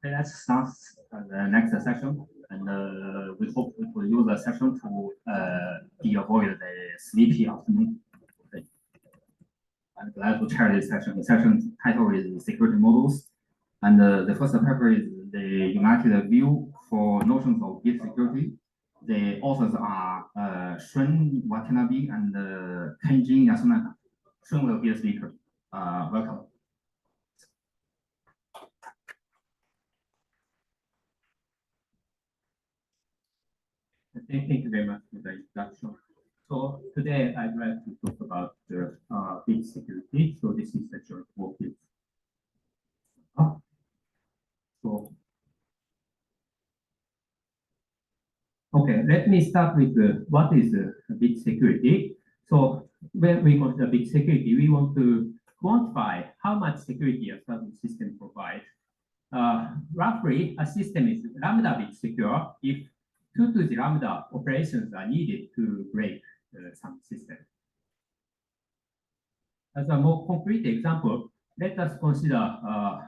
Okay, let's start the next session, and we hope we will use the session to avoid the sleepy afternoon. Okay. I'm glad to chair this session. The session title is Security Models, and the first paper is the United View for Notions of Bit Security. The authors are Chun Guo and Kenjin Yasunaka. Chun will be the speaker. Welcome. Thank you very much for the introduction. So today I'd like to talk about the bit security. So this is the Chun Guo bit. So Okay, let me start with what is bit security. So when we consider bit security, we want to quantify how much security a certain system provides. Roughly, a system is lambda bit secure if 2 to the lambda operations are needed to break some system. As a more concrete example, let us consider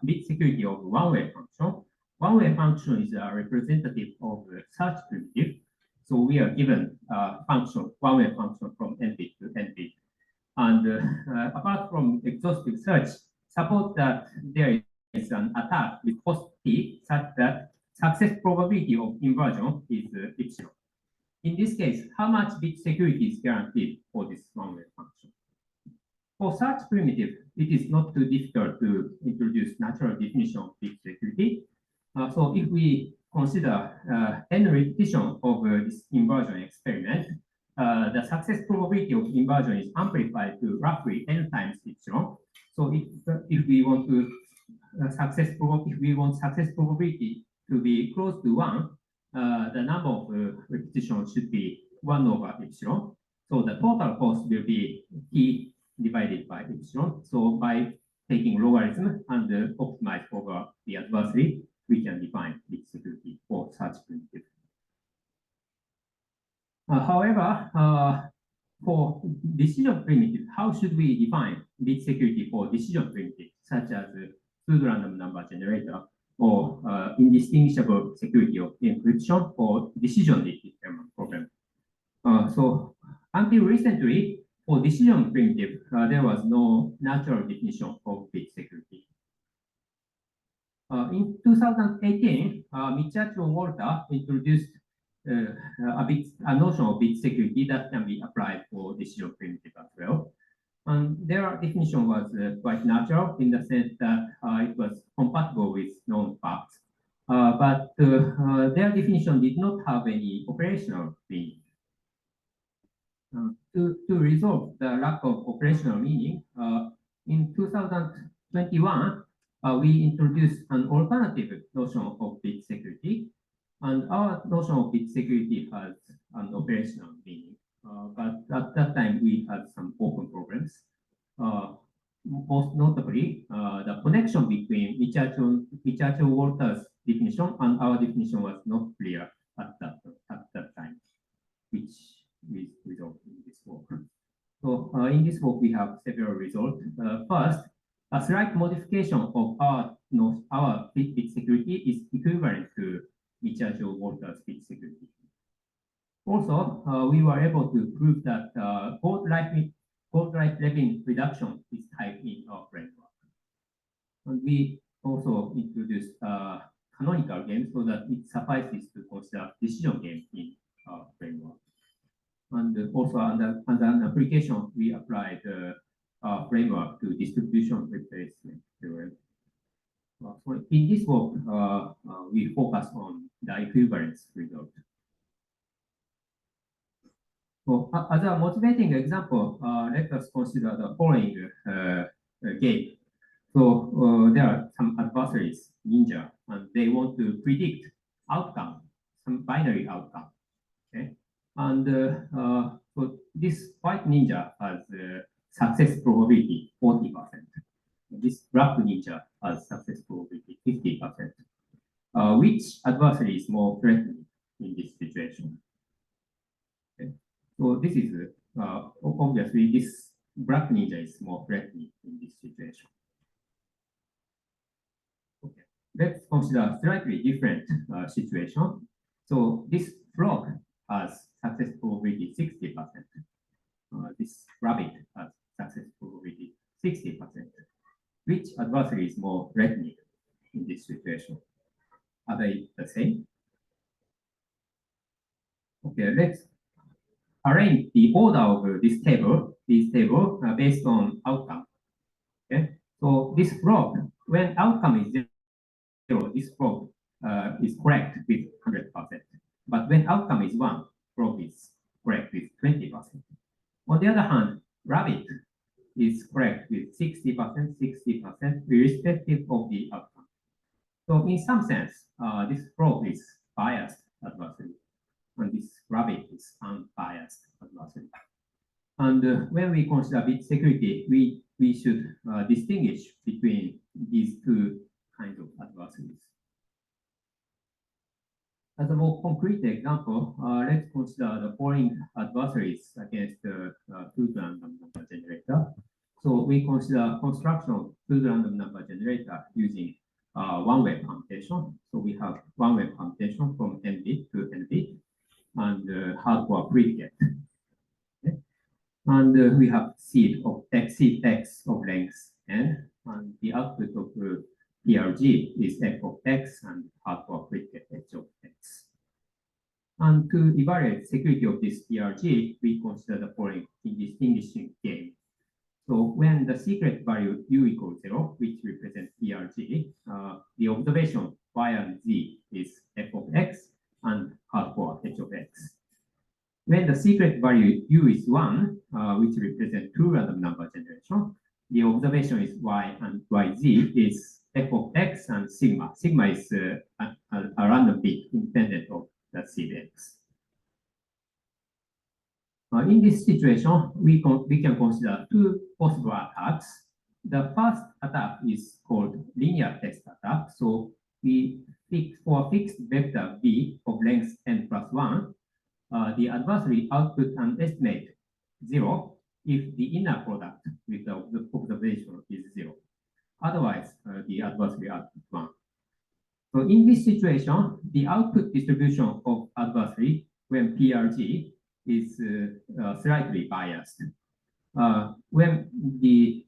bit security of one-way function. One-way function is a representative of the search primitive. So we are given function, one-way function from n bit to n bit. And apart from exhaustive search, suppose that there is an attack with host T such that success probability of inversion is epsilon. In this case, how much bit security is guaranteed for this one-way function? For such primitive, it is not too difficult to introduce natural definition of bit security. So if we consider n repetition of this inversion experiment, the success probability of inversion is amplified to roughly n times epsilon. So if we want success probability to be close to 1, the number of repetitions should be 1 over epsilon. So the total cost will be t divided by epsilon. So by taking logarithm and optimize over the adversary, we can define bit security for such primitive. However, for decision primitive, how should we define bit security for decision primitive, such as pseudo-random number generator or indistinguishable security of encryption for decision determinant problem? So until recently, for decision primitive, there was no natural definition of bit security. In 2018, Michacho Walter introduced a notion of bit security that can be applied for decision primitive as well. And their definition was quite natural in the sense that it was compatible with known facts. But their definition did not have any operational meaning. To resolve the lack of operational meaning, in 2021, we introduced an alternative notion of bit security. And our notion of bit security has an operational meaning. But at that time, we had some open problems. Most notably, the connection between Michacho Walter's definition and our definition was not clear at that time, which we resolved in this work. So in this work, we have several results. First, a slight modification of our bit security is equivalent to Michacho Walter's bit security. Also, we were able to prove that code-life-Levin reduction is typed in our framework. And we also introduced canonical games so that it suffices to consider decision game in our framework. And also under an application, we applied a framework to distribution replacement theorem. So in this work, we focus on the equivalence result. So as a motivating example, let us consider the following game. So there are some adversaries, ninja, and they want to predict outcome, some binary outcome. Okay, and so this white ninja has success probability 40%. This black ninja has success probability 50%. Which adversary is more threatening in this situation? Okay. So this is obviously this black ninja is more threatening in this situation. Okay. Let's consider a slightly different situation. So this frog has success probability 60%. This rabbit has success probability 60%. Which adversary is more threatening in this situation? Are they the same? Okay, let's arrange the order of this table based on outcome. Okay, so this frog, when outcome is 0, this frog is correct with 100%. But when outcome is 1, frog is correct with 20%. On the other hand, rabbit is correct with 60%, irrespective of the outcome. So in some sense, this frog is biased adversary, and And when we consider bit security, we should distinguish between these two kinds of adversaries. As a more concrete example, let's consider the following adversaries against the two random number generator. So we consider construction of two random number generator using one-way permutation. So we have one-way permutation from n bit to n bit and hardcore predicate. Okay. And we have seed x of length n, and the output of PRG is f of x and hardcore predicate h of x. And to evaluate security of this PRG, we consider the following distinguishing game. So when the secret value u equals 0, which represents PRG, the observation y and z is f of x and hardcore h of x. When the secret value u is 1, which represents two random number generation, the observation is y and yz is f of x and sigma. Sigma is a random bit independent of the seed x. In this situation, we can consider two possible attacks. The first attack is called linear test attack. So we fix for a fixed vector v of length n plus 1, the adversary output an estimate 0 if the inner product with the observation is 0. Otherwise, the adversary output 1. So in this situation, the output distribution of adversary when PRG is slightly biased. When the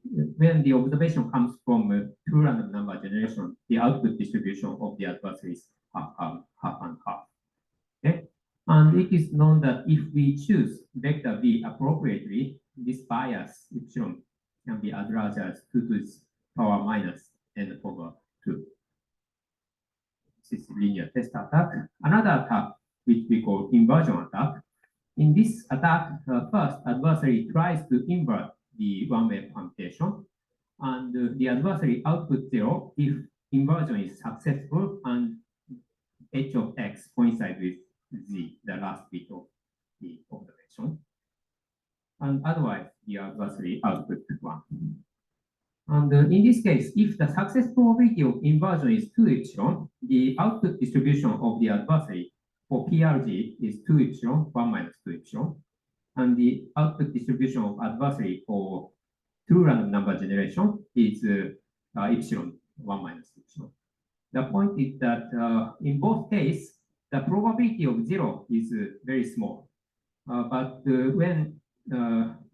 observation comes from two random number generation, the output distribution of the adversary is half and half. Okay, and it is known that if we choose vector v appropriately, this bias epsilon can be as large as 2 to the power minus n over 2. This is linear test attack. Another attack, which we call inversion attack. In this attack, first adversary tries to invert the one-way permutation, and the adversary outputs 0 if inversion is successful and h of x coincides with z, the last bit of the observation. And otherwise, the adversary outputs 1. And in this case, if the success probability of inversion is 2 epsilon, the output distribution of the adversary for PRG is 2 epsilon, 1 minus 2 epsilon. And the output distribution of adversary for two random number generation is epsilon, 1 minus epsilon. The point is that in both cases, the probability of 0 is very small. But when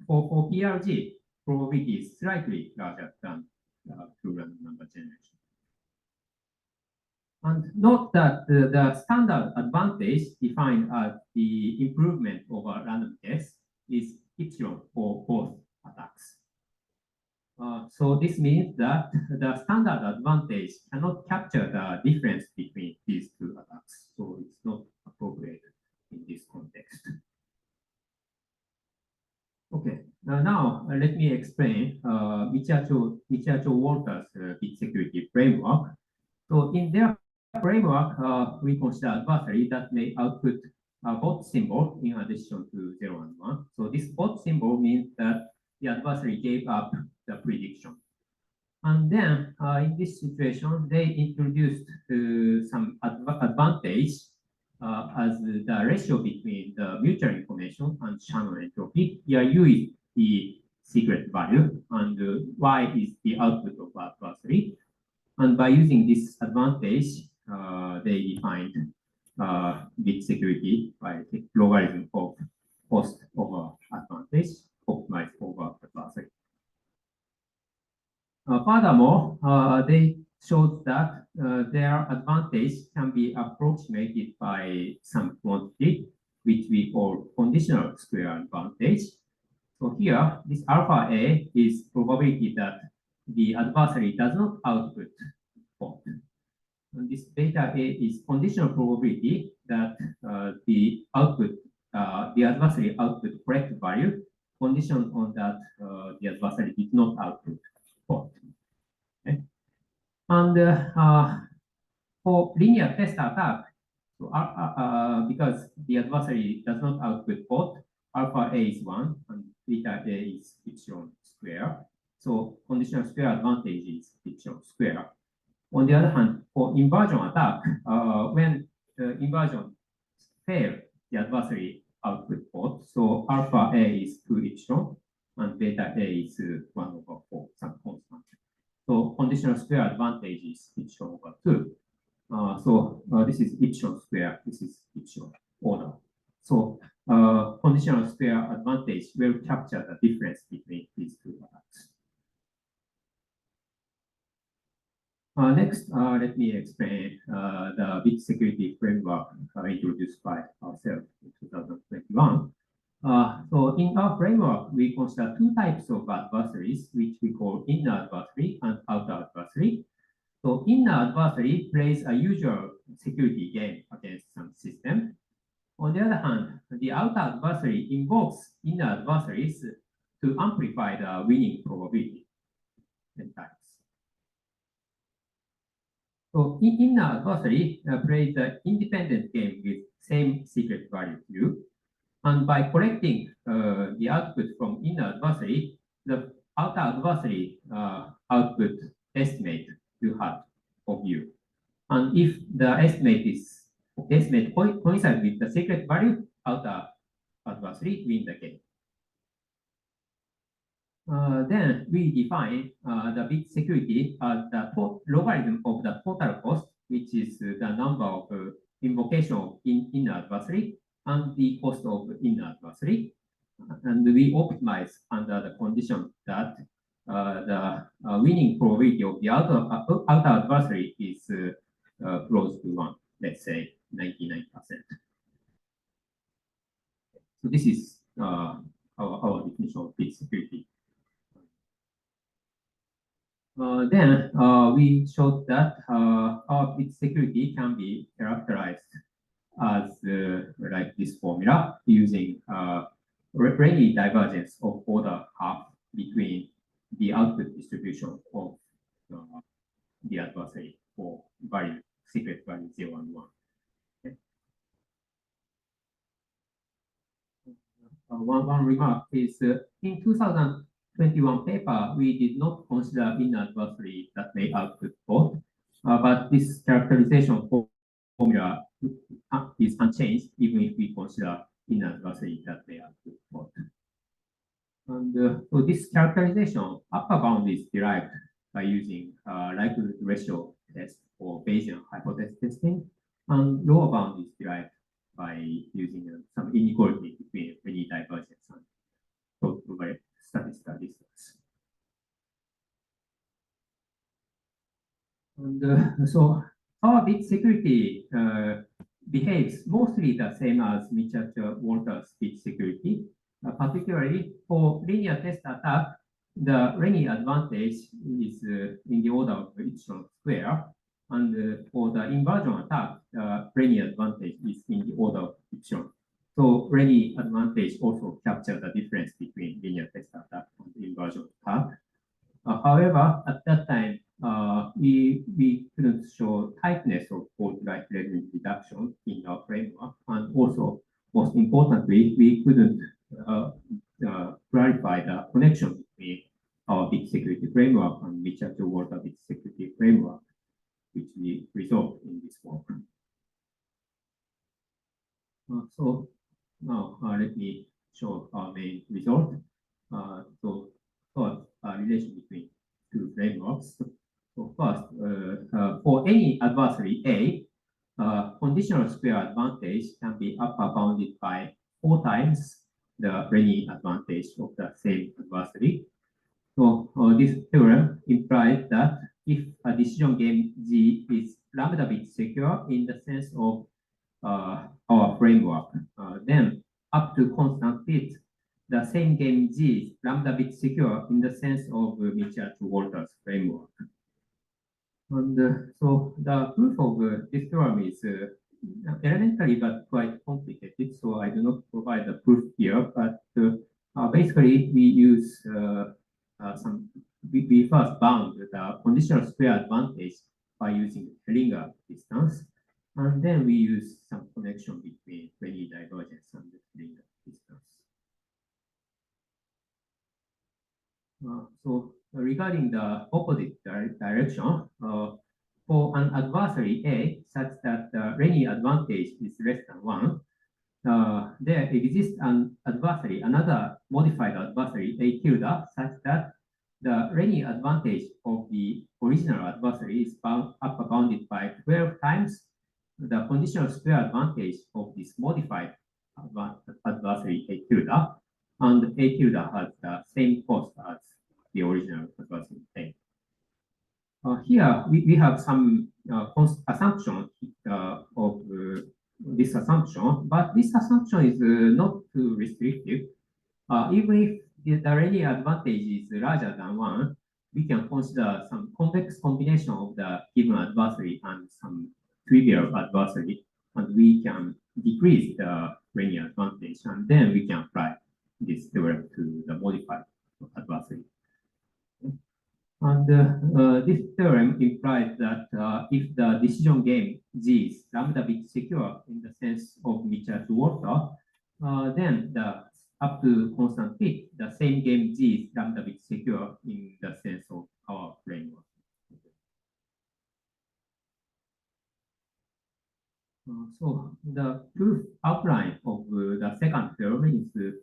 for PRG, probability is slightly larger than two random number generation. And note that the standard advantage defined as the improvement over random test is epsilon for both attacks. So this means that the standard advantage cannot capture the difference between these two attacks. So it's not appropriate in this context. Okay, now let me explain Michiacho-Walters bit security framework. So in their framework, we consider adversary that may output a bot symbol in addition to 0 and 1. So this bot symbol means that the adversary gave up the prediction. And then in this situation, they introduced some advantage as the ratio between the mutual information and channel entropy. Here U is the secret value and Y is the output of adversary. And by using this advantage, they defined bit security by the logarithm of cost over advantage, optimized over adversary. Furthermore, they showed that their advantage can be approximated by some quantity, which we call conditional square advantage. So here, this alpha A is probability that the adversary does not output bot. And this beta A is conditional probability that the adversary output correct value, condition on that the adversary did not output bot. Okay. And for linear test attack, so because the adversary does not output bot, alpha A is 1 and beta A is epsilon square. So conditional square advantage is epsilon square. On the other hand, for inversion attack, when the inversion fail the adversary output port, so alpha A is 2 epsilon and beta A is 1/4, some constant. So conditional square advantage is epsilon over 2. This is epsilon square, this is epsilon order. So conditional square advantage will capture the difference between these two attacks. Next, let me explain the bit security framework introduced by ourselves in 2021. So in our framework, we consider two types of adversaries, which we call inner adversary and outer adversary. So inner adversary plays a usual security game against some system. On the other hand, the outer adversary invokes inner adversaries to amplify the winning probability and types. So inner adversary plays an independent game with same secret value Q. And by collecting the output from inner adversary, the outer adversary output estimate you have of you. And if the estimate coincides with the secret value, outer adversary win the game. Then we define the bit security as the logarithm of the total cost, which is the number of invocation of inner adversary and the cost of inner adversary. And we optimize under the condition that the winning probability of the outer adversary is close to 1, let's say 99%. So this is our definition of bit security. Then we showed that our bit security can be characterized as like this formula using Rayleigh divergence of order half between the output distribution of the adversary for value, secret value 0 and 1. Okay. One remark is in 2021 paper, we did not consider inner adversary that may output both, but this characterization formula is unchanged even if we consider inner adversary that may output both. And so this characterization, upper bound is derived by using likelihood ratio test or Bayesian hypothesis testing, and lower bound is derived by using some inequality between Rayleigh divergence and total statistical distance. And so our bit security behaves mostly the same as Mitchell-Walters bit security. Particularly for linear test attack, the Rayleigh advantage is in the order of epsilon square, and for the inversion attack, the Rayleigh advantage is in the order of epsilon. So Rayleigh advantage also captures the difference between linear test attack and inversion attack. However, at that time, we couldn't show tightness of fault-like level reduction in our framework, and also, most importantly, we couldn't clarify the connection between our bit security framework and Mitchell-Walters bit security framework, which we resolved in this work. So now let me show our main result. So first, relation between two frameworks. So first, for any adversary A, conditional square advantage can be upper bounded by 4 times the Rayleigh advantage of the same adversary. So this theorem implies that if a decision game G is lambda bit secure in the sense of our framework, then up to constant bit, the same game G is lambda bit secure in the sense of Mitchell-Walters framework. And so the proof of this theorem is elementary but quite complicated, so I do not provide the proof here, but basically we use we first bound the conditional square advantage by using Hellinger distance, and then we use some connection between Rayleigh divergence and the Hellinger distance. regarding the opposite direction, for an adversary A such that the Renyi advantage is less than 1, there exists an adversary, another modified adversary A tilde, such that the Renyi advantage of the original adversary is upper bounded by 12 times the conditional square advantage of this modified adversary A tilde, and A tilde has the same cost as the original adversary A. Here we have some assumption of this assumption, but this assumption is not too restrictive. Even if the Renyi advantage is larger than 1, we can consider some convex combination of the given adversary and some trivial adversary, and we can decrease the Renyi advantage, and then we can apply this theorem to the modified adversary. And this theorem implies that if the decision game G is lambda bit secure in the sense of Michelson-Walter, then the up to constant fit, the same game G is lambda bit secure in the sense of our framework. So the proof outline of the second theorem is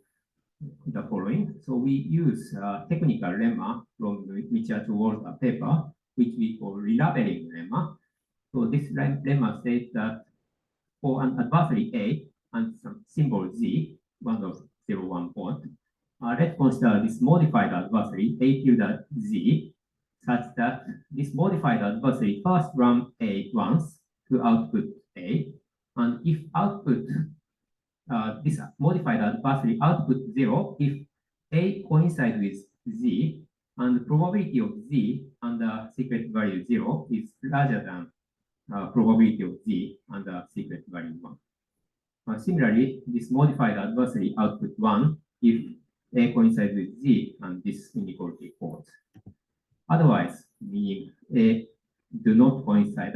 the following. So we use a technical lemma from Michelson-Walter paper, which we call relabeling lemma. So this lemma says that for an adversary A and some symbol Z, 1 of 0, 1 point, let's consider this modified adversary A tilde Z, such that this modified adversary first run A once to output A, and if output this modified adversary output 0 if A coincides with Z, and the probability of Z and the secret value 0 is larger than probability of Z and the secret value 1. Similarly, this modified adversary output 1 if A coincides with Z and this inequality holds. Otherwise, meaning A does not coincide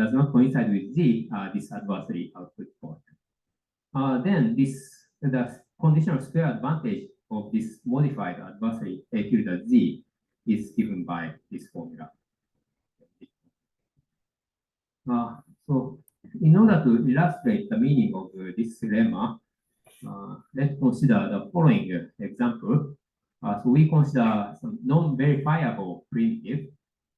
with Z, this adversary output holds. Then the conditional square advantage of this modified adversary A tilde Z is given by this formula. So in order to illustrate the meaning of this lemma, let's consider the following example. So we consider some non-verifiable primitive.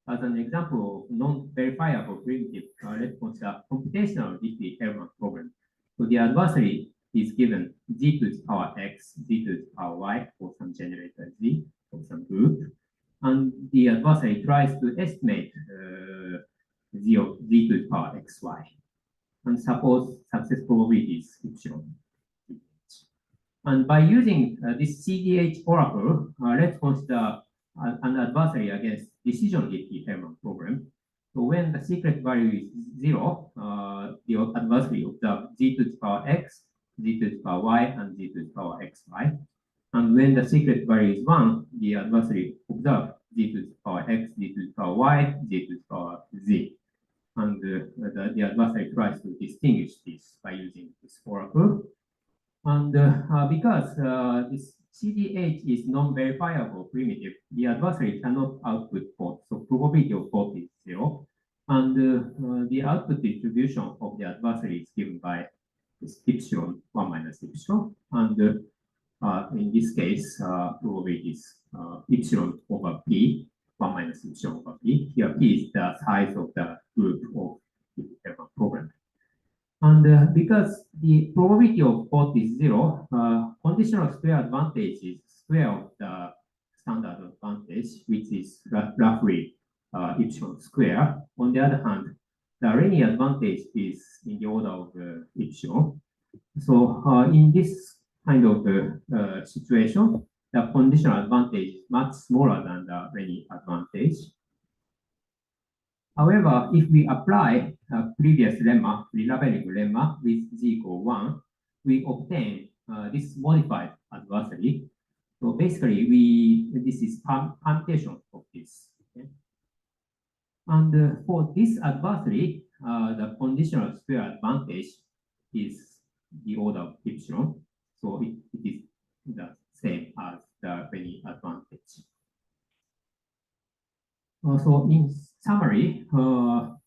As an example of non-verifiable primitive, let's consider computational Diffie-Hellman problem. So the adversary is given Z to the power X, Z to the power Y for some generator Z, for some group. And the adversary tries to estimate Z to the power XY. And suppose success probability is epsilon. And by using this CDH oracle, let's consider an adversary against decision Diffie-Hellman problem. So when the secret value is 0, the adversary observes Z to the power X, Z to the power Y, and Z to the power XY. And when the secret value is 1, the adversary observes Z to the power X, Z to the power Y, Z to the power Z. And the adversary tries to distinguish this by using this oracle. And because this CDH is non-verifiable primitive, the adversary cannot output fault. So probability of fault is 0. And the output distribution of the adversary is given by this epsilon 1 minus epsilon. And in this case, probability is epsilon over P, 1 minus epsilon over P. Here P is the size of the group of the problem. And because the probability of fault is 0, conditional square advantage is square of the standard advantage, which is roughly epsilon square. On the other hand, the Renyi advantage is in the order of epsilon. So in this kind of situation, the conditional advantage is much smaller than the Renyi advantage. However, if we apply a previous lemma, relabeling lemma with Z equal 1, we obtain this modified adversary. So basically, this is permutation of this. Okay? And for this adversary, the conditional square advantage is the order of epsilon. So it is the same as the Renyi advantage. So in summary, so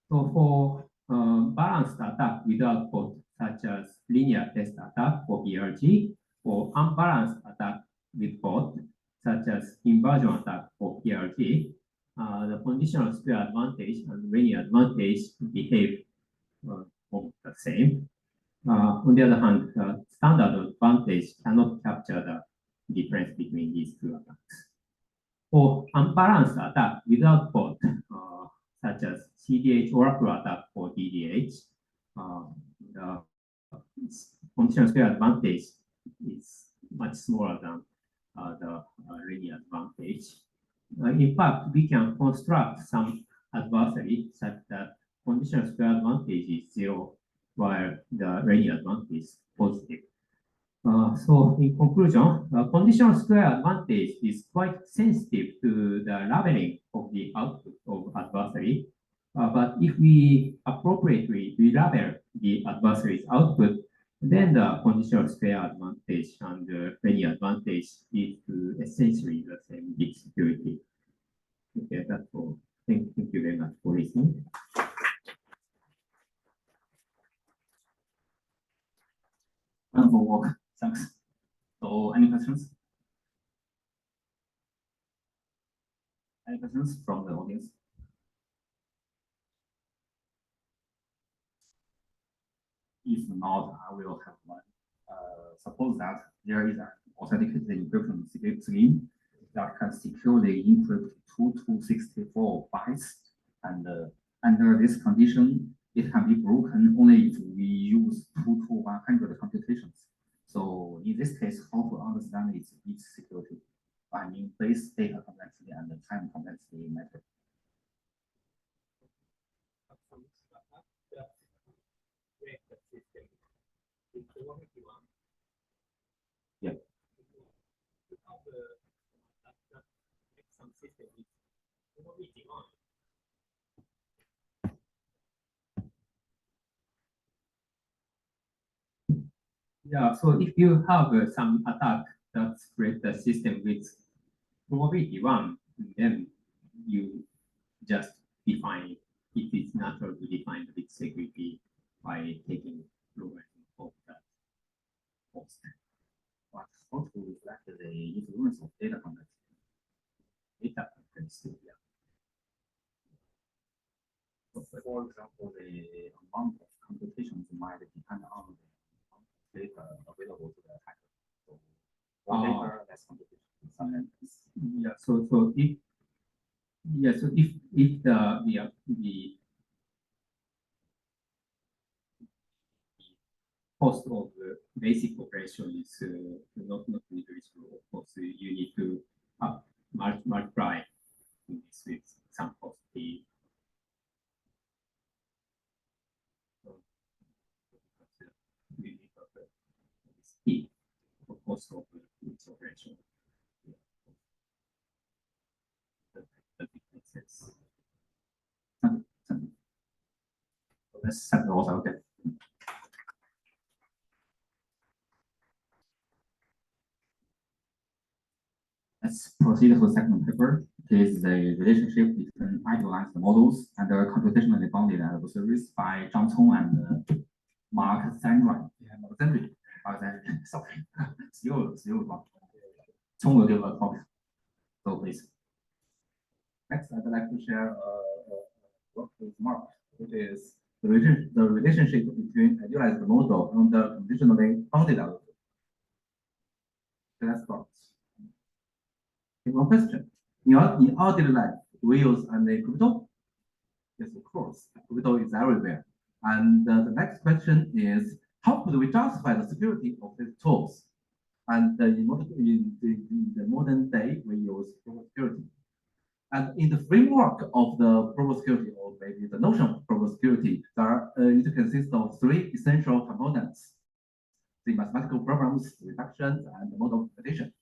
for balanced attack without bot, such as linear test attack for PRG, or unbalanced attack with bot, such as inversion attack for PRG, the conditional square advantage and linear advantage behave the same. On the other hand, the standard advantage cannot capture the difference between these two attacks. For unbalanced attack without bot, such as CDH Oracle attack for DDH, the conditional square advantage is much smaller than the linear advantage. In fact, we can construct some adversary such that conditional square advantage is 0, while the linear advantage is positive. So in conclusion, the conditional square advantage is quite sensitive to the labeling of the output of adversary. But if we appropriately relabel the adversary's output, then the conditional square advantage and the linear advantage lead to essentially the same bit security. Okay, that's all. Thank you very much for listening. Wonderful work. Thanks. So, any questions? Any questions from the audience? If not, I will have one. Suppose that there is an authenticated encryption scheme that can securely encrypt 2 to 64 bytes, and under this condition, it can be broken only if we use 2 to 100 computations. So in this case, how to understand its security? I mean, base data complexity and the time complexity method. Yeah. Yeah, so if you have some attack that spread the system with probability 1, then you just define it is natural to define the bit security by taking logarithm of that cost. But how to reflect the influence of data complexity? Data complexity, yeah. For example, the amount of computations might depend on the data available to the hacker. So more data, less computation. Yeah. So if the cost of the basic operation is not negligible, of course you need to multiply this with some cost. Speed of cost of its operation. That makes sense. Let's set those out there. Let's proceed to the second paper. It is the relationship between idealized models and their computationally bounded adversaries by Zhang Cong and Mark Zandri. Sorry, still wrong. Cong will give a talk. So please. Next, I'd like to share work with Mark, which is the relationship between idealized model and the computationally bounded algorithm. So let's start. One question. In our daily life, do we use any crypto? Yes, of course. Crypto is everywhere. And the next question is, how could we justify the security of these tools? And in the modern day, we use proof of security. And in the framework of the proof of security, or maybe the notion of proof of security, it consists of 3 essential components: the mathematical problems, reduction, and the model implementation.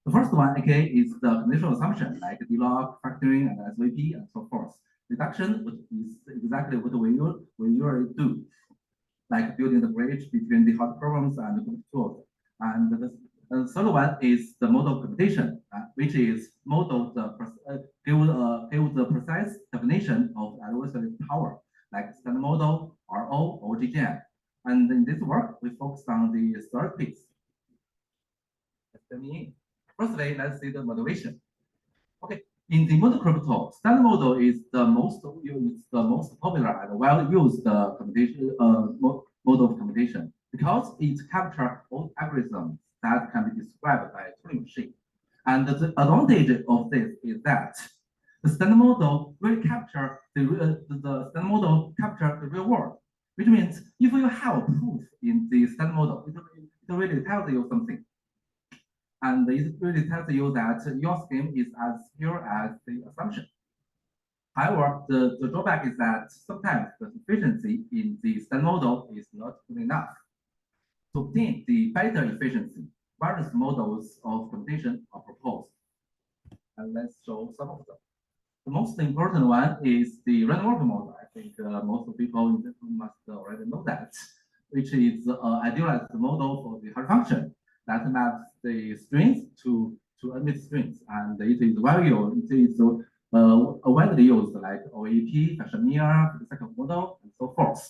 The first one, okay, is the conditional assumption, like D-log, factoring, and SVP, and so forth. Reduction, which is exactly what we usually do, like building the bridge between the hard problems and the good tools. And And the third one is the model computation, which is model give the precise definition of adversary power, like standard model, RO, or GGM. And in this work, we focus on the third piece. Firstly, let's see the motivation. Okay, in the model crypto, standard model is the most popular and well-used computation mode of computation because it captures all algorithms that can be described by a Turing machine. And the advantage of this is that the standard model will capture the standard model capture the real world, which means if you have proof in the standard model, it really tells you something. And it really tells you that your scheme is as secure as the assumption. However, the drawback is that sometimes the efficiency in the standard model is not good enough. To obtain the better efficiency, various models of computation are proposed. And let's show some of them. The most important one is the random walk model. I think most people in this room must already know that, which is idealized model for the hard function that maps the strings to emit strings, and it is widely used like OEP, Kashmir, the second model, and so forth.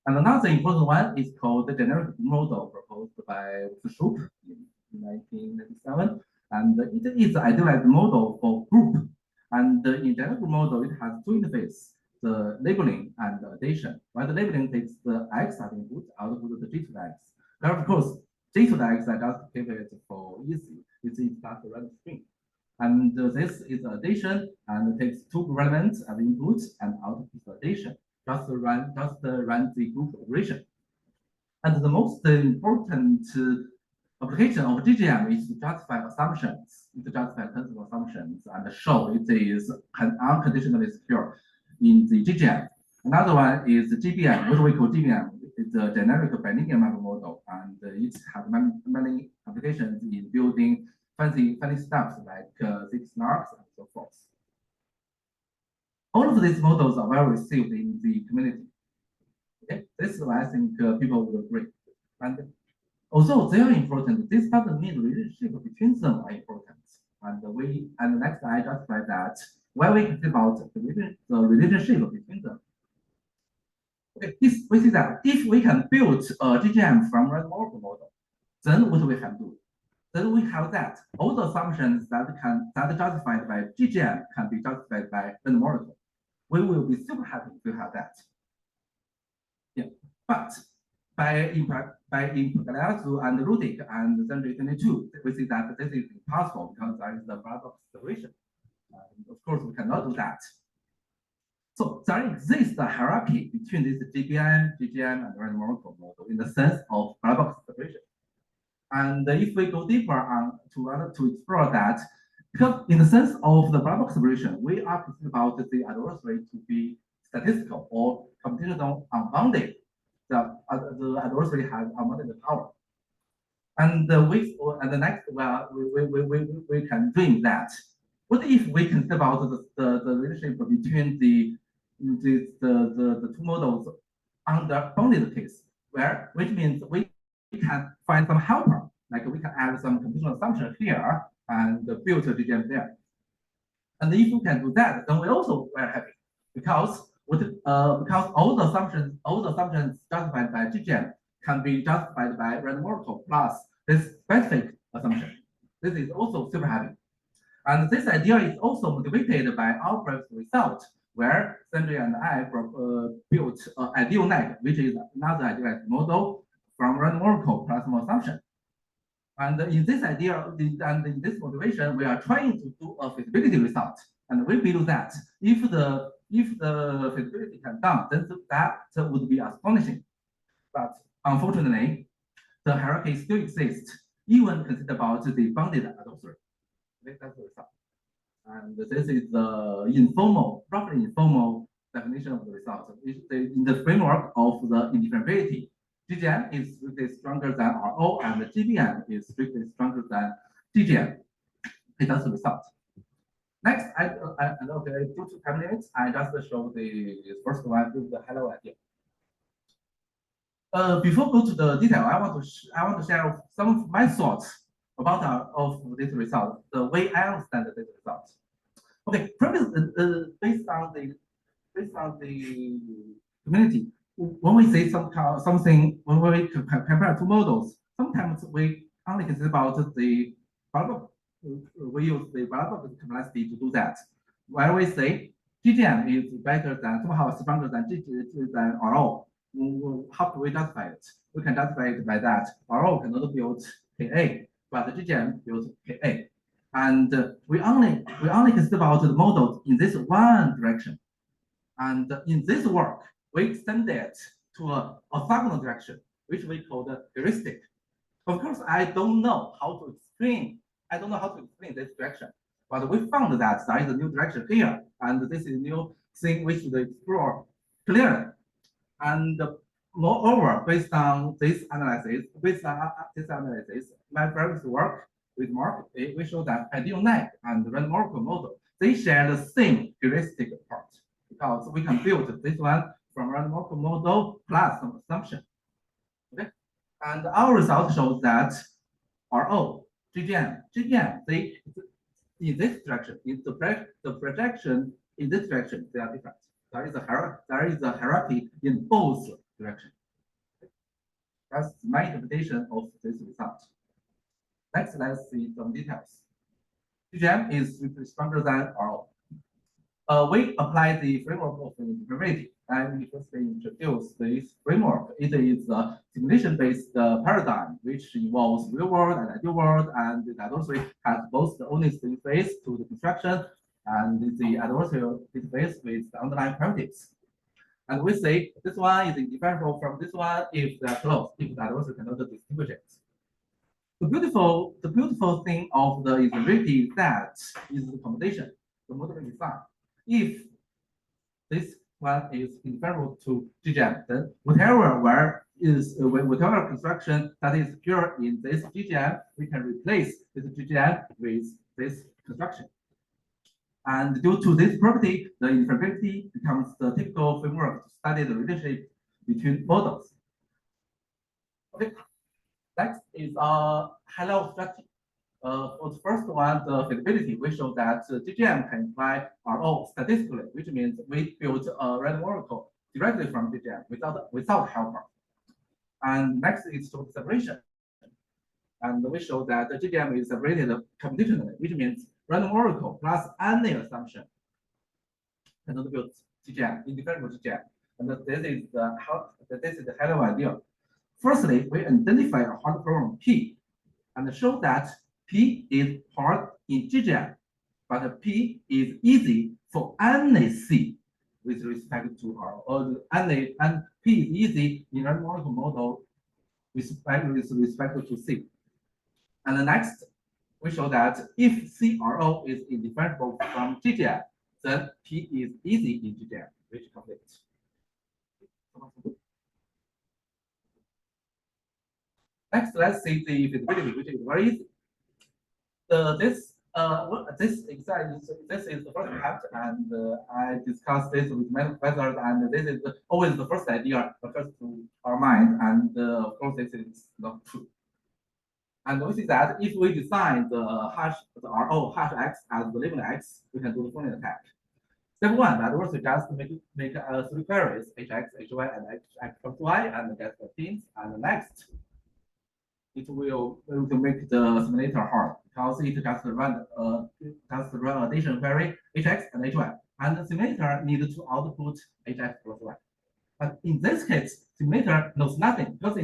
And another important one is called the generic model proposed by Schrupp in 1997, and it is idealized model for group. And in generic model, it has two interfaces: the labeling and the addition. While the labeling takes the X as input, output the G to the X. But of course, G to the X, I just keep it for easy. It's just a random string. And this is addition, and it takes two elements as input and output the addition. Just run the group operation. And the most important application of GGM is to justify assumptions. It justifies tons of assumptions and show it is unconditionally secure in the GGM. Another one is the GBM. What we call GBM is the generic bilinear map model, and it has many applications in building fancy stuff like zip snarks and so forth. All of these models are well received in the community. Okay, this is why I think people will agree. And although they are important, this doesn't mean the relationship between them are important. And next I justify that when we think about the relationship between them. Okay, we see that if we can build a GGM from random walk model, then what we can do? Then we have that all the assumptions that are justified by GGM can be justified by random walk. We will be super happy to have that. Yeah, but by Impagaliazu and Rudik and Century 22, we see that this is impossible because there is the black box separation. Of course, we cannot do that. So there exists a hierarchy between this GGM, and random walk model in the sense of black box separation. And if we go deeper on to explore that, because in the sense of the black box separation, we are concerned about the adversary to be statistical or computational unbounded. The adversary has unbounded power. And the next, well, we can dream that. What if we consider about the relationship between the two models under bounded case, which means we can find some helper, like we can add some computational assumption here and build a GGM there. And if we can do that, then we also very happy because all the assumptions justified by GGM can be justified by random walk plus this specific assumption. This is also super happy. And this idea is also motivated by our previous result, where Sanjay and I built an ideal net, which is another idealized model from random walk plus more assumption. And in this idea, and in this motivation, we are trying to do a feasibility result. And we believe that if the feasibility can done, then that would be astonishing. But unfortunately, the hierarchy still exists, even consider about the bounded adversary. That's the result. And this is the roughly informal definition of the result. In the framework of the indifferentiability, GGM is strictly stronger than RO, and the GBM is strictly stronger than GGM. That's the result. Next, due to time limits, I just show the first one with the hello idea. Before go to the detail, I want to share some of my thoughts of this result, the way I understand this result. Okay, based on the community, when we say something, when we compare two models, sometimes we only consider about the biological, we use the biological complexity to do that. Where we say GGM is better than somehow stronger than RO. How do we justify it? We can justify it by that RO cannot build KA, but the GGM builds KA. And we only consider about the models in this one direction. And in this work, we extend it to a orthogonal direction, which we call the heuristic. Of course, I don't know how to explain this direction, but we found that there is a new direction here, and this is a new thing we should explore clearly. And moreover, based on this analysis, my previous work with Mark, we show that ideal net and random oracle model, they share the same heuristic part, because we can build this one from random oracle model plus some assumption. Okay, and our result shows that RO, GGM, they in this direction, in the projection in this direction, they are different. There is a hierarchy in both directions. That's my interpretation of this result. Next, let's see some details. GGM is stronger than RO. We apply the framework of interoperability, and we first introduce this framework. It is a simulation-based paradigm which involves real world and ideal world, and that also has both the honest interface to the construction and the adversarial interface with the underlying primitives. And we say this one is indifferential from this one if they are close, if the adversary cannot distinguish it. The beautiful thing of the interoperability is that is the combination, the modeling design. If this one is indifferential to GGM, then whatever construction that is pure in this GGM, we can replace this GGM with this construction. And due to this property, the interoperability becomes the typical framework to study the relationship between models. Okay, next is a high-level strategy. For the first one, the feasibility, we show that GGM can imply RO statistically, which means we build a random oracle directly from GGM without helper. And next is total separation. And we show that the GGM is separated computationally, which means random oracle plus any assumption cannot build GGM, indifferential GGM. And this is the high-level idea. Firstly, we identify a hard problem P and show that P is hard in GGM, but P is easy for any C with respect to R, or any, and P is easy in random oracle model with respect to C. And the next, we show that if CRO is indifferentiable from GGM, then P is easy in GGM, which completes. Next, let's see the feasibility, which is very easy. This is the first attempt, and I discussed this with many professors, and this is always the first idea occurs to our mind, and of course this is not true. And we see that if we define the RO hash X as the label X, we can do the following attack. Step one, that was just make 3 queries, HX, HY, and HX plus Y, and get the pins. And the next, it will make the simulator hard because it just run addition query HX and HY, and the simulator needs to output HX plus Y. But in this case, simulator knows nothing because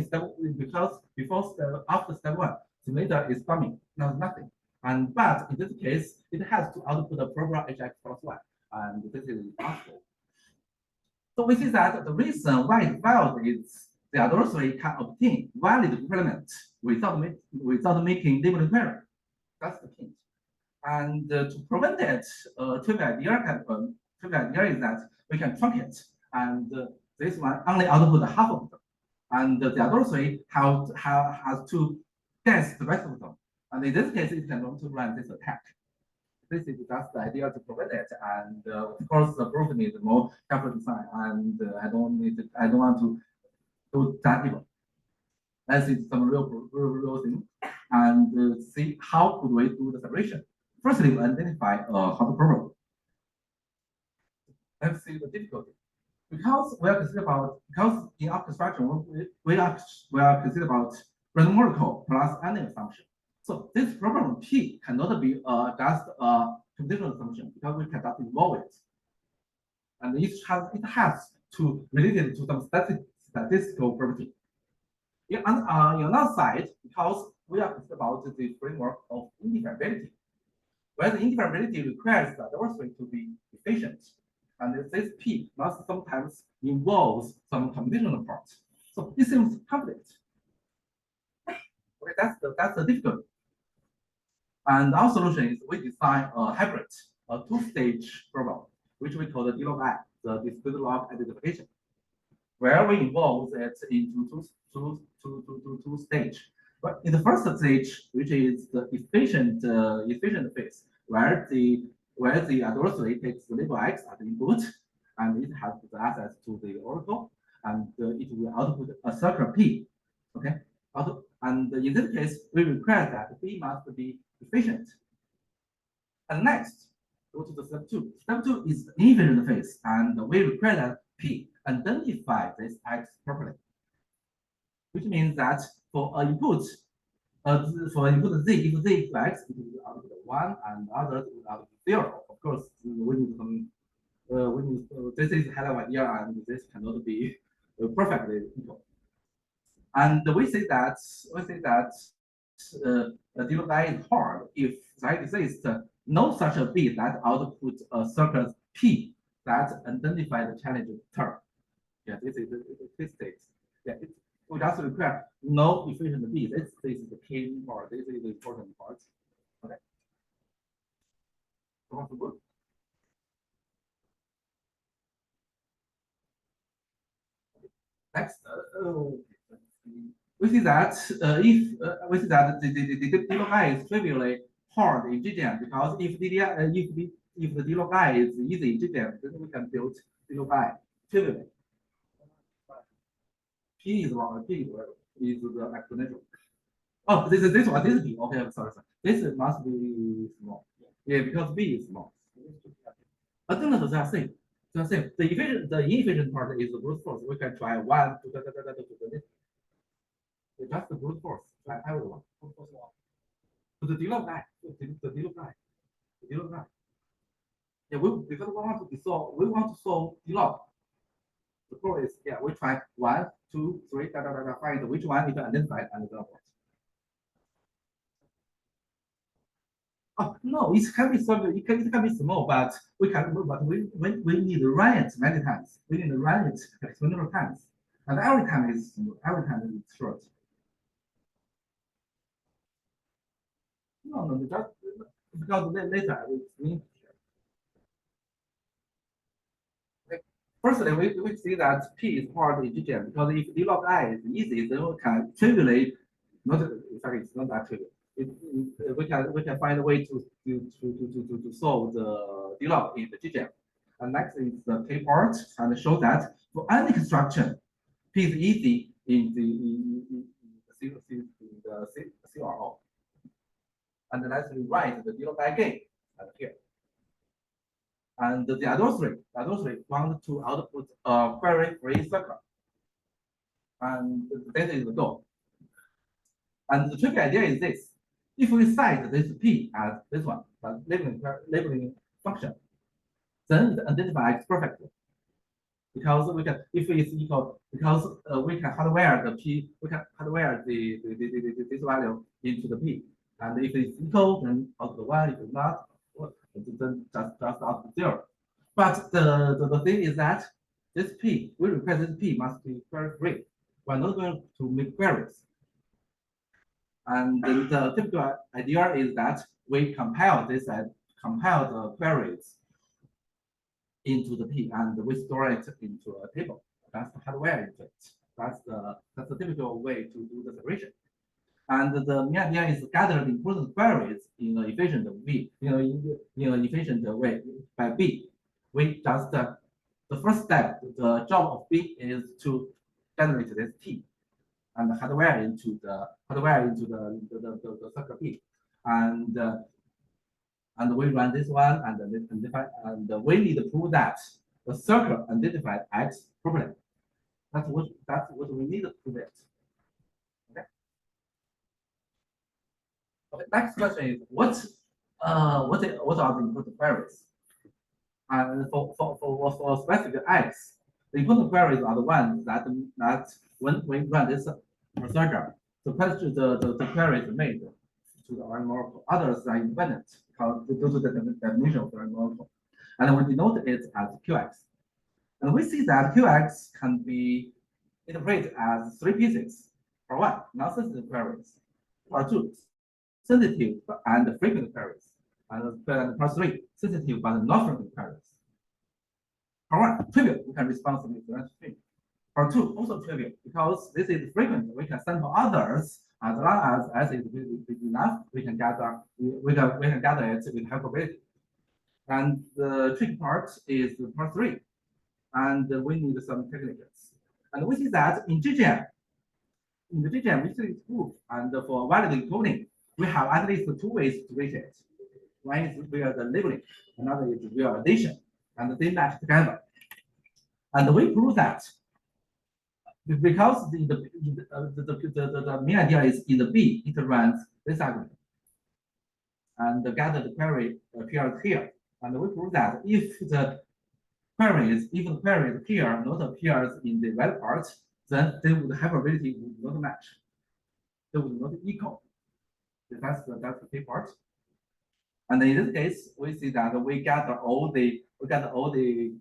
after step one, simulator is dummy, knows nothing. But in this case, it has to output the proper HX plus Y, and this is impossible. So we see that the reason why it failed is the adversary can obtain valid complement without making labeling query. That's the hint. And to prevent it, trivial idea is that we can truncate, and this one only output half of them, and the adversary has to guess the rest of them. And in this case, it can want to run this attack. This is just the idea to prevent it, and of course, the proof needs more careful design, and I don't want to do that even. Let's see some real thing. and see how could we do the separation. Firstly, we identify how the problem. Let's see the difficulty. Because we are considered about, because in our construction, we are considered about random molecule plus any assumption. So this problem P cannot be just a conditional assumption because we cannot involve it. And it has to relate it to some statistical property. On another side, because we are concerned about the framework of indifferentiability, where the indifferentiability requires the adversary to be efficient, and this P must sometimes involves some conditional part. So this seems conflict. Okay, that's the difficulty. And our solution is we design a hybrid, a two-stage problem, which we call the D-log-I, the discrete log identification, where we involve it into two stages. But in the first stage, which is the efficient phase, where the adversary takes the label X as the input, and it has the access to the oracle, and it will output a circle P. Okay, and in this case, we require that P must be efficient. And next, go to the step 2. Step 2 is the inefficient phase, and we require that P identify this X properly, which means that for input Z, if Z is X, it will output 1, and others will output 0. Of course, we need some. This is a hell of an idea, and this cannot be perfectly equal. And we say that the D-log-I is hard if there exists no such a bit that outputs a circle P that identify the challenge term. Yeah, this is the state. Yeah, we just require no efficient B. This is the key part. This is the important part. Okay. Good. Next, we see that we see that the D-log-I is trivially hard in GGM, because if the D-log-I is easy in GGM, then we can build D-log-I trivially. P is wrong. P is the exponential. Oh, this one. This is B. Okay, I'm sorry. This must be small. Yeah, because B is small. I think that's the same. The inefficient part is the brute force. We can try 1 to this. Just the brute force. Try everyone. To the D-log-I. The D-log-I. Yeah, because we want to solve D-log. The problem is, yeah, we try 1, 2, 3, find which one is identified and the output. Oh no, it can be solved. It can be small, but we need to run it many times. We need to run it exponential times, and every time is short. No, just because later I will explain. Firstly, we see that P is hard in GGM, because if D-log-I is easy, then we can trivially, in fact, it's not that trivial. We can find a way to solve the D-log in the GGM. And next is the K part, and show that for any construction, P is easy in the CRO. And let's rewrite the D-log-I again here. And the adversary want to output a query-free circle. And that is the goal. And the tricky idea is this: if we cite this P as this one, but labeling function, then it identifies perfectly. Because we can, if it's equal, because we can hardware the P, we can hardware this value into the P. And if it's equal, then output the 1. If it's not, then just out 0. But the thing is that this P, we require this P must be query free. We're not going to make queries. And the typical idea is that we compile the queries into the P, and we store it into a table. That's the hardware into it. That's the typical way to do the separation. And the main idea is gather the important queries in an efficient way, in an efficient way by B. We just the first step, the job of B is to generate this T. and hardware into the circle B, and we run this one and we need to prove that the circle identified X properly. That's what we need to prove it. Okay. Okay. Next question is what are the important queries? And for specific X, the important queries are the ones that when we run this procedure, the query is made to the oracle. Others are independent due to the definition of the oracle. And we denote it as QX. And we see that QX can be interpreted as three pieces. For one, non-sensitive queries. For two, sensitive and frequent queries. And for three, sensitive but not frequent queries. For one, trivial, we can respond to the string. For two, also trivial, because this is frequent, we can send to others as long as it is big enough, we can gather it with high probability. And the tricky part is part three, and we need some techniques. And we see that in GGM, we see it's proof, and for valid encoding, we have at least two ways to reach it. One is via the labeling, another is via addition, and they match together. And we prove that because the main idea is in the B, it runs this argument, and the gathered query appears here. And we prove that if the query is here not appears in the red part, then they would hyperability would not match. They would not equal. That's the key part. And in this case, we see that we gather all the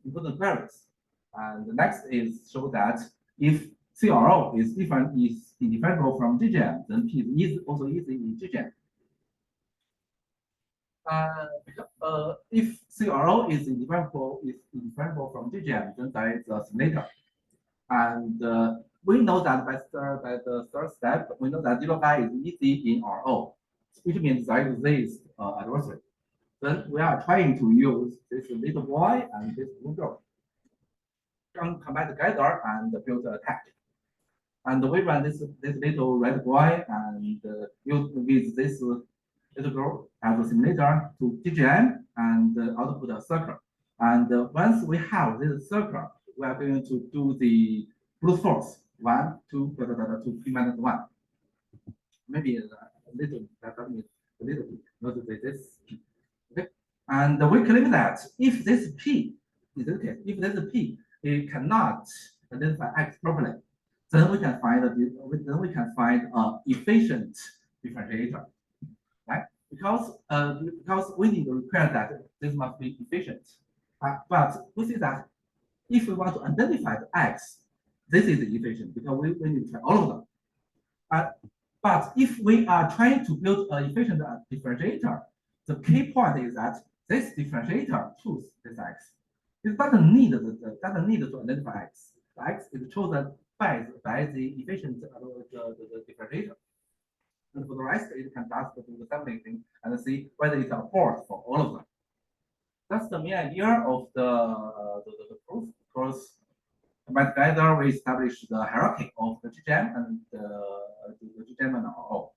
important queries. And the next is show that if CRO is indifferentiable from GGM, then P is also easy in GGM. If CRO is indifferentible from GGM, then there is a simulator. And we know that by the third step, we know that zero guy is easy in RO, which means there exists adversary. Then we are trying to use this little boy and this little girl, combine together and build an attack. And we run this little red boy and use with this little girl as a simulator to GGM and output a circle. And once we have this circle, we are going to do the brute force 1, 2, to P minus 1. Maybe a little, that means a little bit, not this P. Okay. And we claim that if this P is okay, if this P it cannot identify X properly, then we can find a efficient differentiator, right? Because we need to require that this must be efficient. But we see that if we want to identify the X, this is efficient because we need to try all of them. But if we are trying to build an efficient differentiator, the key point is that this differentiator chooses this X. It doesn't need to identify X. The X is chosen by the efficient the differentiator. And for the rest, it can just do the sampling thing and see whether it's a port for all of them. That's the main idea of the proof. Of course, combined together, we establish the hierarchy of the GGM and the GGM and RO.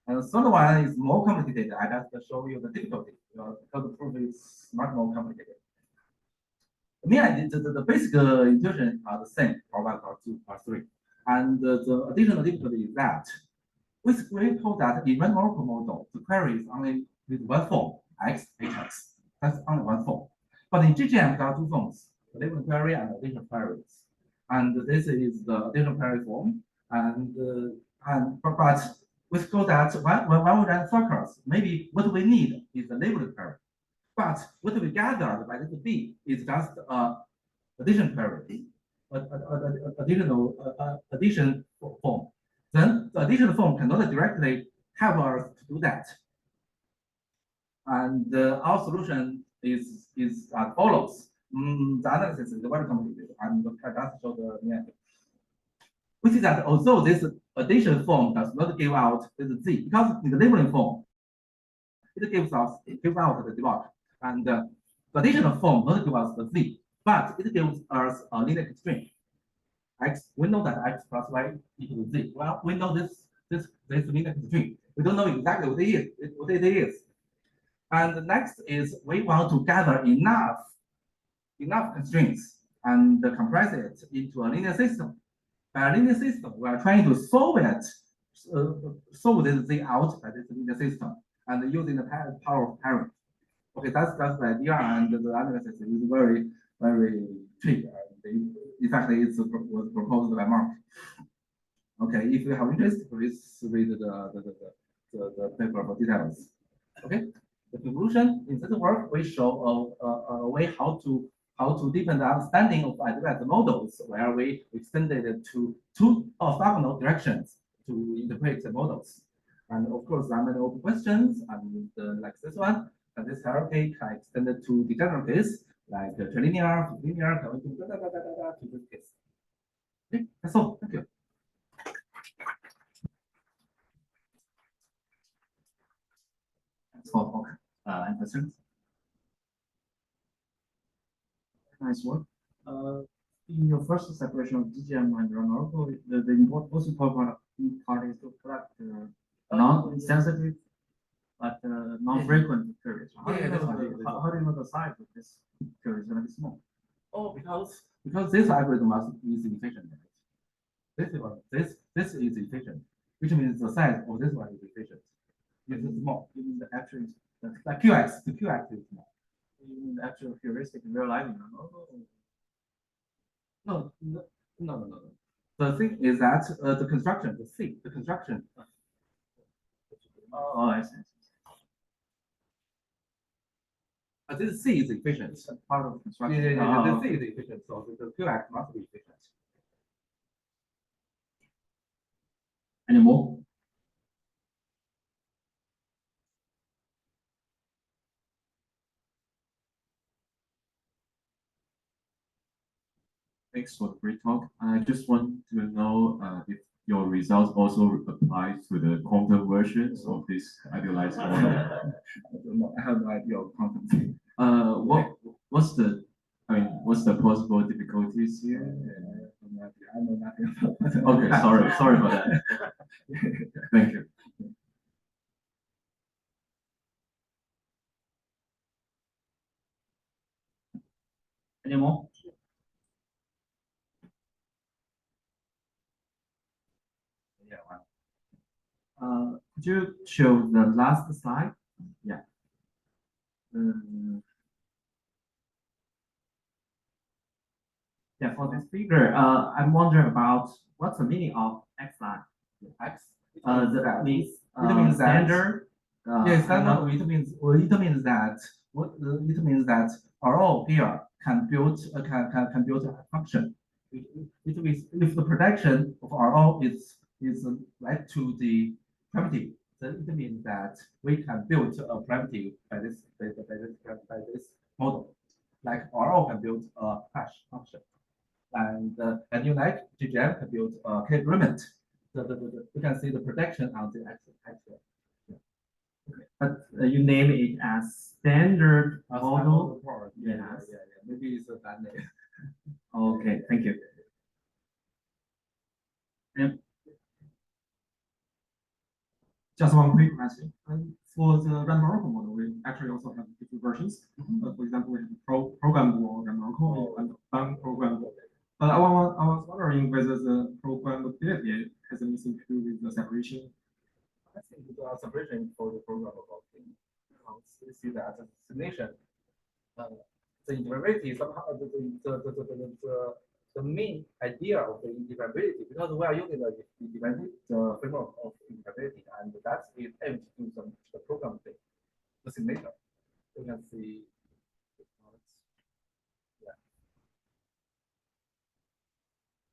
And the third one is more complicated. I just show you the difficulty because the proof is much more complicated. The main idea, the basic intuition are the same for 1, for 2, for 3. And the additional difficulty is that we told that in one Oracle model, the query is only with one form, X, HX. That's only one form. But in GGM, there are two forms, the labeling query and additional queries. And this is the additional query form. But we show that when we run circles, maybe what we need is the labeling query. But what we gathered by little b is just addition query, addition form. Then the additional form cannot directly help us to do that. And our solution is as follows. The analysis is very complicated. I'm going to just show the main. We see that although this addition form does not give out this z, because in the labeling form, it gives out the debug. And the additional form not give us the z, but it gives us a linear constraint. x. We know that x plus y equals z. Well, we know this linear constraint. We don't know exactly what it is. And the next is we want to gather enough constraints and compress it into a linear system. By a linear system, we are trying to solve this z out by this linear system and using the power of parent. Okay, that's the idea, and the analysis is very tricky. In fact, it was proposed by Mark. Okay, if you have interest, please read the paper for details. Okay, the conclusion in this work we show a way how to deepen the understanding of advanced models, where we extended it to two orthogonal directions to interpret the models. And of course, there are many open questions, and like this one, and this hierarchy can extend it to degenerate case, like trilinear, linear, to this case. Okay, that's all. Thank you. Thanks for talk and questions. Nice work. In your first separation of DGM and Remarkable, the most important part is to collect non-sensitive but non-frequent periods. How do you know the size of this period is going to be small? Oh, because this algorithm is efficient. This is efficient, which means the size of this one is efficient. It's small. You mean the actual, The QX is small. you mean the actual heuristic in real life? No. The thing is that the construction. Oh, I see. This C is efficient. It's a part of the construction. This C is efficient, so the QX must be efficient. Any more? Thanks for the great talk. I just want to know if your results also apply to the quantum versions of this idealized model. I have no idea of quantum. What's the possible difficulties here? I know nothing about that. Okay, sorry for that. Thank you. Any more? Could you show the last slide? Yeah. Yeah, for this figure, I'm wondering about what's the meaning of X line? X. That means It means that- standard. Yes, it means that RO here can build a function. It means if the projection of RO is right to the primitive, then it means that we can build a primitive by this model. Like RO can build a hash function, and you like GGM can build a k-agreement. You can see the projection on the axis. But you name it as standard model. Yeah. Maybe it's a bad name. Okay, thank you. Just one quick question. For the random oracle model, we actually also have different versions. For example, we have programmable random oracle and unprogrammable. But I was wondering whether the programmability has anything to do with the separation. I think the separation for the programmable thing. You see that the simulation, the interoperability somehow the main idea of the interoperability, because we are using the framework of interoperability, and that is aimed to do the program thing, the simulation. You can see.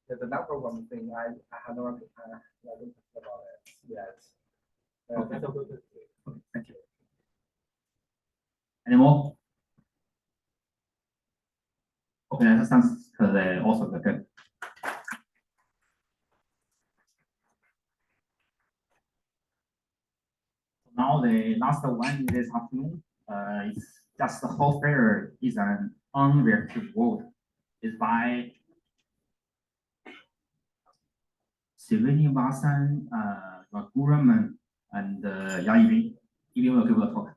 The non-program thing, I have no idea about it yet. Okay. That's a good thing. Okay, thank you. Any more? Okay, that sounds also good. Now the last one this afternoon is just how fair is an unreactive world. Is by Srinivasan, Raguraman, and Yai Yibin will give a talk.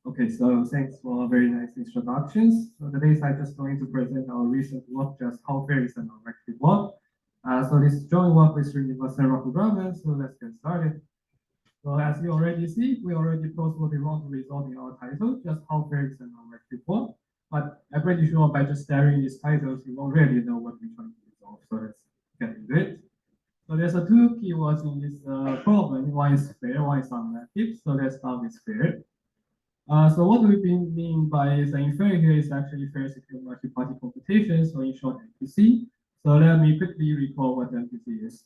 Okay, so thanks for very nice introductions. So today I'm just going to present our recent work, just how fair is an objective work. So this is joint work with Srinivasan Raghuram, so let's get started. So as you already see, we already posted what we want to resolve in our title, just how fair is an objective work. But I'm pretty sure by just staring these titles, you won't really know what we're trying to resolve. So let's get into it. So there's two keywords in this problem. One is fair, one is objective. So let's start with fair. So what we mean by saying fair here is actually fair secure multi-party computation, so in short MPC. So let me quickly recall what MPC is.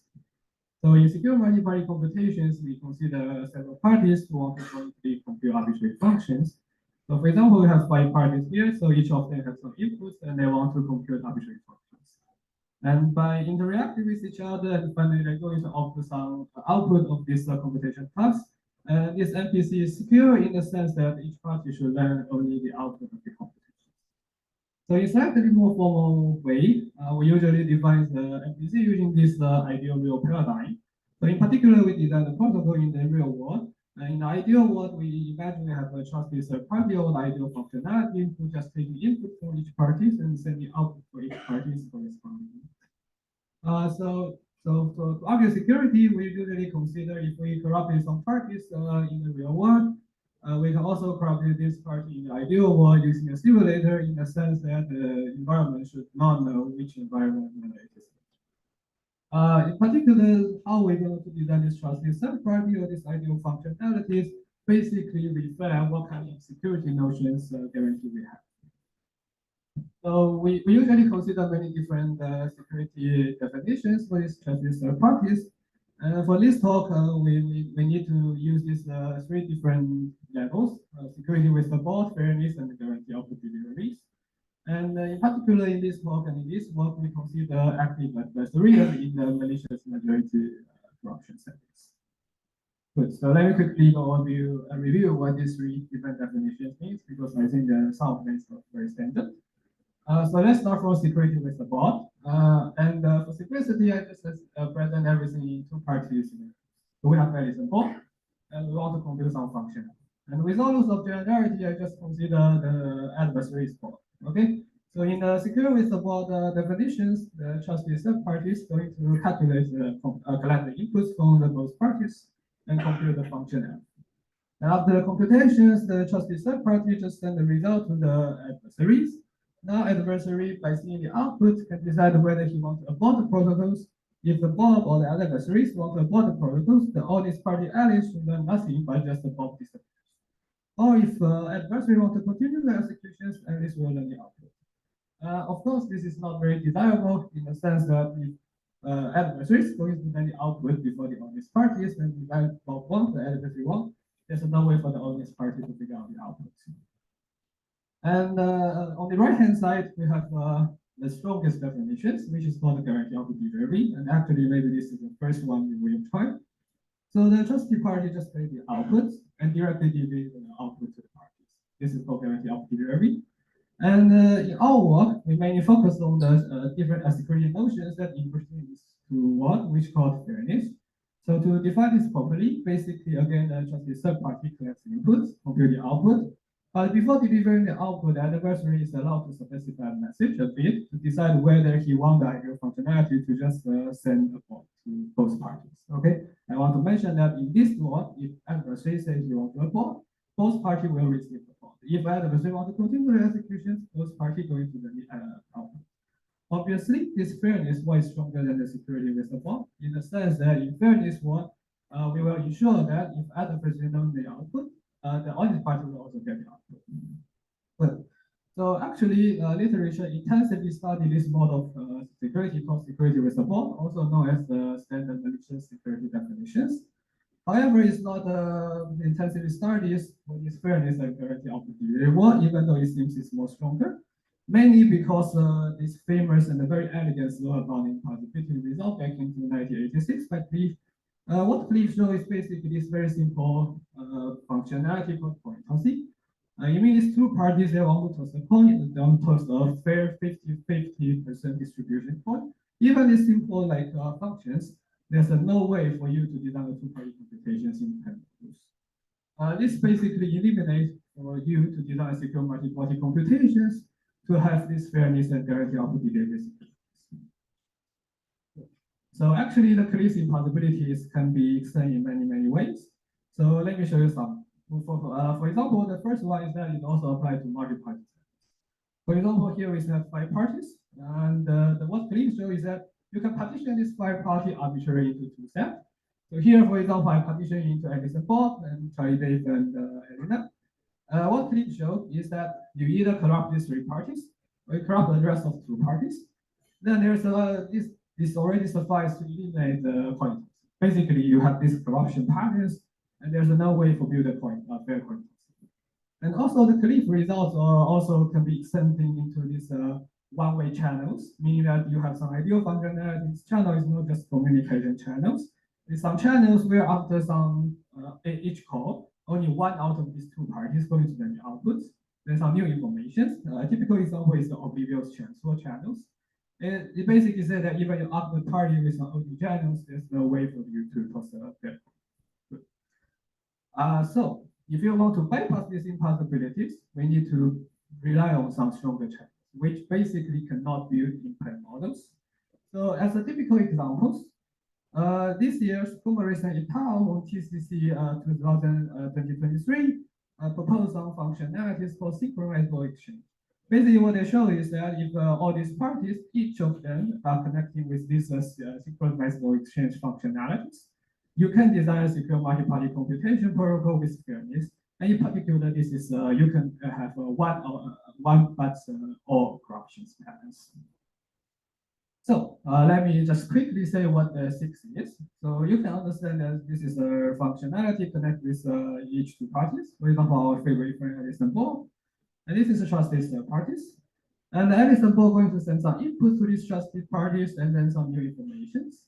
So in secure multi-party computations, we consider several parties who want to jointly compute arbitrary functions. So for example, we have 5 parties here, so each of them has some inputs and they want to compute arbitrary functions. And by interacting with each other, and finally they're going to output some output of this computation task. This MPC is secure in the sense that each party should learn only the output of the computation. So in slightly more formal way, we usually define the MPC using this ideal real paradigm. So in particular, we design the protocol in the real world. In the ideal world, we imagine we have a trusted third party or the ideal functionality who just take the input from each party and send the output for each party's corresponding. So to argue security, we usually consider if we corrupted some parties in the real world, we can also corrupt this party in the ideal world using a simulator in the sense that the environment should not know which environment it is. In particular, how we're going to design this trusted third party or this ideal functionalities basically reflect what kind of security notions guarantee we have. So we usually consider many different security definitions for these trusted third parties. For this talk, we need to use these 3 different levels: security with the board, fairness, and the guarantee of the deliveries. And in particular, in this talk and in this work, we consider active adversary and in the malicious majority corruption settings. Good. So let me quickly review what these 3 different definitions means, because I think some of them are very standard. So let's start from security with the bot. For simplicity, I just present everything in 2 parties. So we have fairness and bot, and we want to compute some function. And with all those of generality, I just consider the adversary bot. Okay. So in the secure with the bot definitions, the trusted third party is going to calculate collect the inputs from the both parties and compute the function f. And after computations, the trusted third party just send the result to the adversaries. Now adversary, by seeing the output, can decide whether he wants to abort the protocols. If the Bob or the adversaries want to abort the protocols, the honest party allies should learn nothing but just abort disappears. Or if adversary want to continue the executions, allies will learn the output. Of course, this is not very desirable in the sense that if adversaries going to learn the output before the honest parties, and if Bob wants, the adversary wants, there's no way for the honest party to figure out the output. And on the right-hand side, we have the strongest definitions, which is called the guarantee of delivery. And actually, maybe this is the first one we will try. So the trusted party just takes the output and directly deliver the output to the parties. This is called guarantee of delivery. And in our work, we mainly focus on the different security notions that introduce to work, which called fairness. So to define this properly, basically, again, the trusted third party collects inputs, compute the output. But before delivering the output, the adversary is allowed to specify a message, a bit, to decide whether he wants the ideal functionality to just send a bot to both parties. Okay, I want to mention that in this work, if adversary says he wants to abort, both parties will receive the bot. If adversary wants to continue the execution, both parties going to the output. Obviously, this fairness was stronger than the security with the bot, in the sense that in fairness work, we will ensure that if adversary knows the output, the audit party will also get the output. But so actually, literature intensively study this mode of security called security with support, also known as the standard malicious security definitions. However, it's not intensively studies for this fairness and guarantee of the delivery, even though it seems it's more stronger. mainly because this famous and very elegant lower bounding possibility result back into 1986 by Cliff. What Cliff shows is basically this very simple functionality called point tossing. You mean these two parties, they want to toss a coin, and they want to toss a fair 50-50% distribution coin. Even this simple like functions, there's no way for you to design a two-party computations in Penrose. This basically eliminates for you to design secure multi-party computations to have this fairness and guarantee output delay. So actually, the Cleese impossibilities can be extended in many ways. So let me show you some. For example, the first one is that it also applies to multi-party. For example, here we have 5 parties, and what Cleese shows is that you can partition this 5-party arbitrarily into 2 sets. So here, for example, I partition into Alice and Bob, and Charlie, Dave, and Elena. What Cleese shows is that you either corrupt these 3 parties, or you corrupt the rest of 2 parties. Then there's this already suffices to eliminate the coin toss. Basically, you have these corruption patterns, and there's no way for build a fair coin toss. And also the Cliff results also can be extended into these one-way channels, meaning that you have some ideal functionality. This channel is not just communication channels. There's some channels where after some each call, only one out of these 2 parties going to the outputs. There's some new information. A typical example is the oblivious transfer channels. It basically says that even you up the party with some OD channels, there's no way for you to toss a fair. So if you want to bypass these impossibilities, we need to rely on some stronger channels, which basically cannot build in pair models. So as a typical examples, this year's Kumaresan et al. On TCC 2023 proposed some functionalities for synchronized law exchange. Basically, what they show is that if all these parties, each of them are connecting with these synchronized law exchange functionalities, you can design a secure multi-party computation protocol with fairness. And in particular, this is you can have one but all corruptions patterns. So let me just quickly say what the 6 is. So you can understand that this is a functionality connect with each 2 parties. For example, our favorite friend Alice and Bob. And this is a trusted parties. And Alice and Bob are going to send some input to these trusted parties and then some new informations.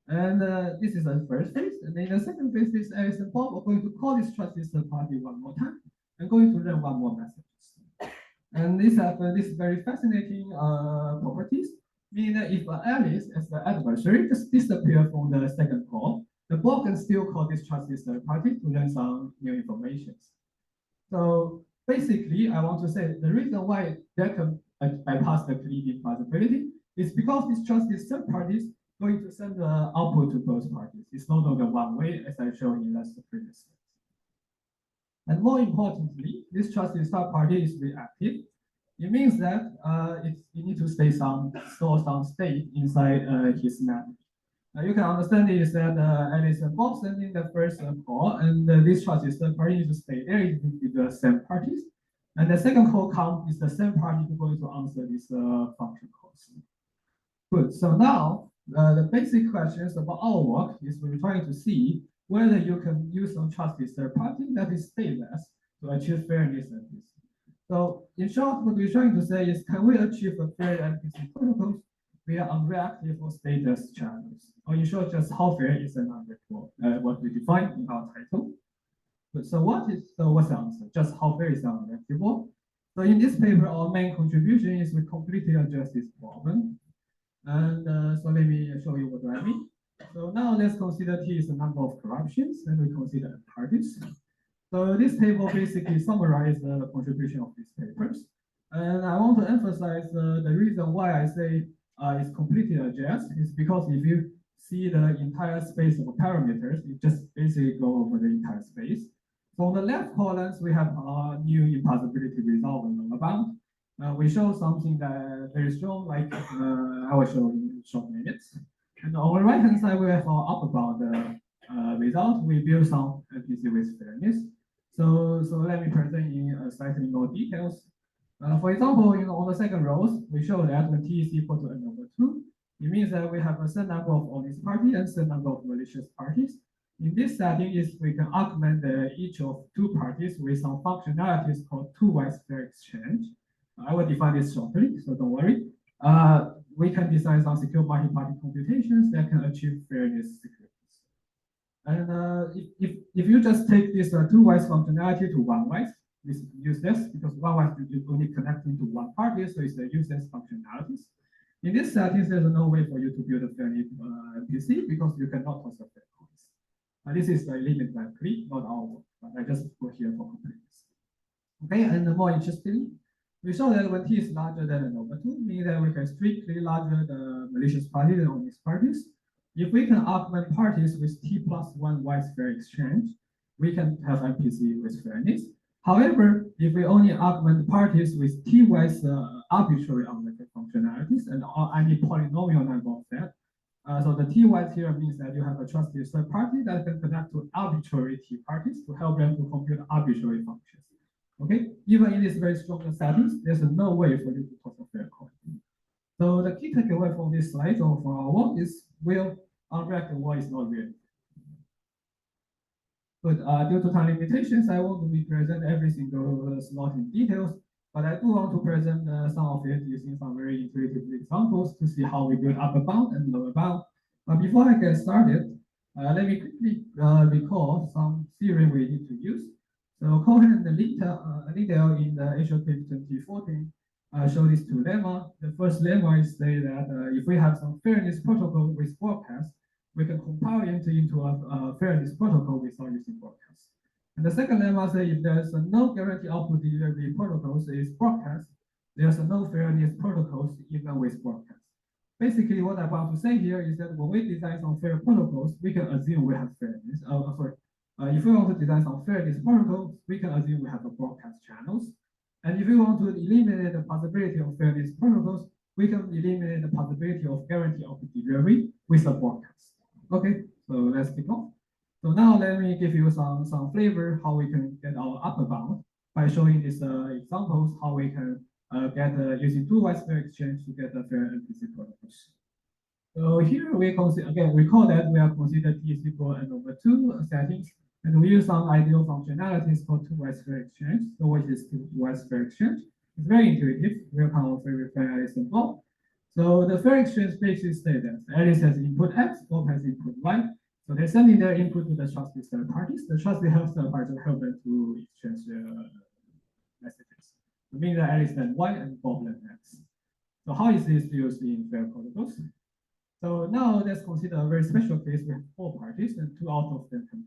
And this is the first phase. And then the second phase is Alice and Bob are going to call this trusted party one more time and going to run one more message. And these have this very fascinating properties, meaning that if Alice as the adversary just disappear from the second call, the Bob can still call this trusted party to learn some new information. So basically, I want to say the reason why they can bypass the cleaving possibility is because these trusted third parties going to send the output to both parties. It's no longer one way, as I showed in the previous slide. And more importantly, this trusted third party is reactive. It means that you need to store some state inside his map. You can understand is that Alice and Bob sending the first call, and this trusted third party needs to stay there with the same parties. And the second call count is the same party going to answer this function calls. Good. So now the basic questions about our work is we're trying to see whether you can use some trusted third party that is stateless to achieve fairness and this. So in short, what we're trying to say is, can we achieve a fair MPC protocols via unreactive or stateless channels? Or in short, just how fair is an unreactive, what we define in our title. So what's the answer? Just how fair is unreactive? So in this paper, our main contribution is we completely address this problem. And so let me show you what I mean. So now let's consider T is the number of corruptions, and we consider parties. So this table basically summarizes the contribution of these papers. And I want to emphasize the reason why I say it's completely addressed is because if you see the entire space of parameters, you just basically go over the entire space. So on the left columns, we have our new impossibility result and lower bound. We show something that very strong, like I will show in short minutes. And on the right hand side, we have our upper bound result. We build some MPC with fairness. So let me present in slightly more details. For example, on the second rows, we show that when T is equal to n over 2, it means that we have a certain number of honest parties and certain number of malicious parties. In this setting, we can augment each of 2 parties with some functionalities called two-wise fair exchange. I will define this shortly, so don't worry. We can design some secure multi-party computations that can achieve fairness security. And if you just take this two-wise functionality to one-wise, this is useless because one-wise you only connecting to one party, so it's a useless functionalities. In this settings, there's no way for you to build a fairness MPC because you cannot toss a fair coins. This is a limit by click, not our work, but I just put here for completeness. Okay, and more interestingly, we saw that when T is larger than an over 2, meaning that we can strictly larger the malicious parties and honest parties. If we can augment parties with T plus 1 wise fair exchange, we can have MPC with fairness. However, if we only augment parties with T wise arbitrary unlimited functionalities and any polynomial number of that, so the T wise here means that you have a trusted third party that can connect to arbitrary T parties to help them to compute arbitrary functions. Okay, even in this very strong settings, there's no way for you to toss a fair coin. So the key takeaway from this slide or from our work is will unreacted what is not real. But due to time limitations, I won't be present every single slot in details, but I do want to present some of it using some very intuitive examples to see how we build upper bound and lower bound. But before I get started, let me quickly recall some theory we need to use. So Cohen and Liddell in the Asiacrypt 2014 show this two lemma. The first lemma is say that if we have some fairness protocol with broadcast, we can compile it into a fairness protocol without using broadcast. And the second lemma says if there's no guarantee output delivery protocols is broadcast, there's no fairness protocols even with broadcast. Basically, what I want to say here is that when we design some fair protocols, we can assume we have fairness. If we want to design some fairness protocols, we can assume we have a broadcast channels. And if we want to eliminate the possibility of fairness protocols, we can eliminate the possibility of guarantee of delivery with a broadcast. Okay, so let's kick off. So now let me give you some flavor how we can get our upper bound by showing these examples how we can get using two wise fair exchange to get a fair MPC protocols. So here we consider again recall that we are considered T is equal and over 2 settings, and we use some ideal functionalities for two wise fair exchange. So what is two wise fair exchange? It's very intuitive. We'll come on favorite fair Alice and Bob. So the fair exchange basically states that Alice has input X, Bob has input Y. So they're sending their input to the trusted third parties. The trusted third parties will help them to exchange their messages. So meaning that Alice then Y and Bob then X. So how is this used in fair protocols? So now let's consider a very special case. We have 4 parties, and 2 out of them can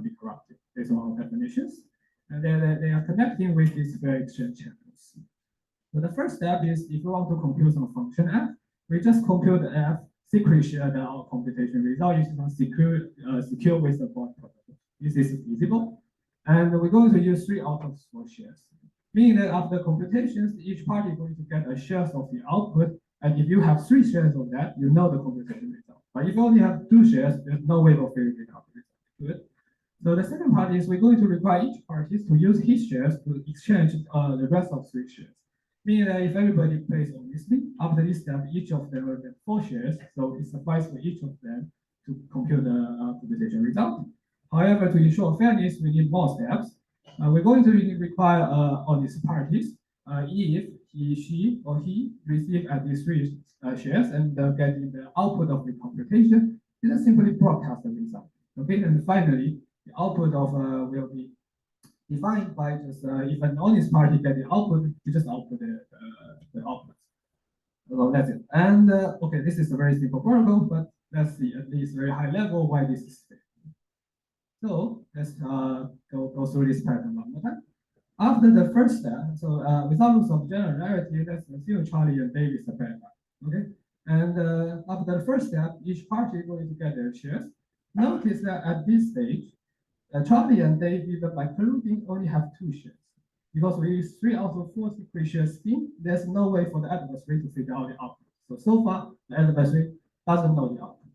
be corrupted based on our definitions, and they are connecting with these fair exchange channels. So the first step is if we want to compute some function f, we just compute f secretly share our computation result using some secure with the bond protocol. This is feasible, and we're going to use 3 out of 4 shares, meaning that after computations, each party is going to get a share of the output. And if you have 3 shares of that, you know the computation result. But if you only have 2 shares, there's no way of figuring out the result. Good. So the second part is we're going to require each party to use his shares to exchange the rest of 3 shares. Meaning that if everybody plays honestly, after this step, each of them will get 4 shares. So it suffices for each of them to compute the computation result. However, to ensure fairness, we need more steps. We're going to require honest parties if he, she, or he receive at least 3 shares and getting the output of the computation, you just simply broadcast the result. Okay, and finally, the output of will be defined by just if an honest party get the output, you just output the output. So that's it. And okay, this is a very simple protocol, but let's see at least very high level why this is fair. So let's go through this pattern one more time. After the first step, so without loss of generality, let's assume Charlie and Dave is a bad guy. Okay, and after the first step, each party is going to get their shares. Notice that at this stage, Charlie and Dave, even by colluding, only have 2 shares. Because we use 3 out of 4 secret share scheme, there's no way for the adversary to figure out the output. So far, the adversary doesn't know the output.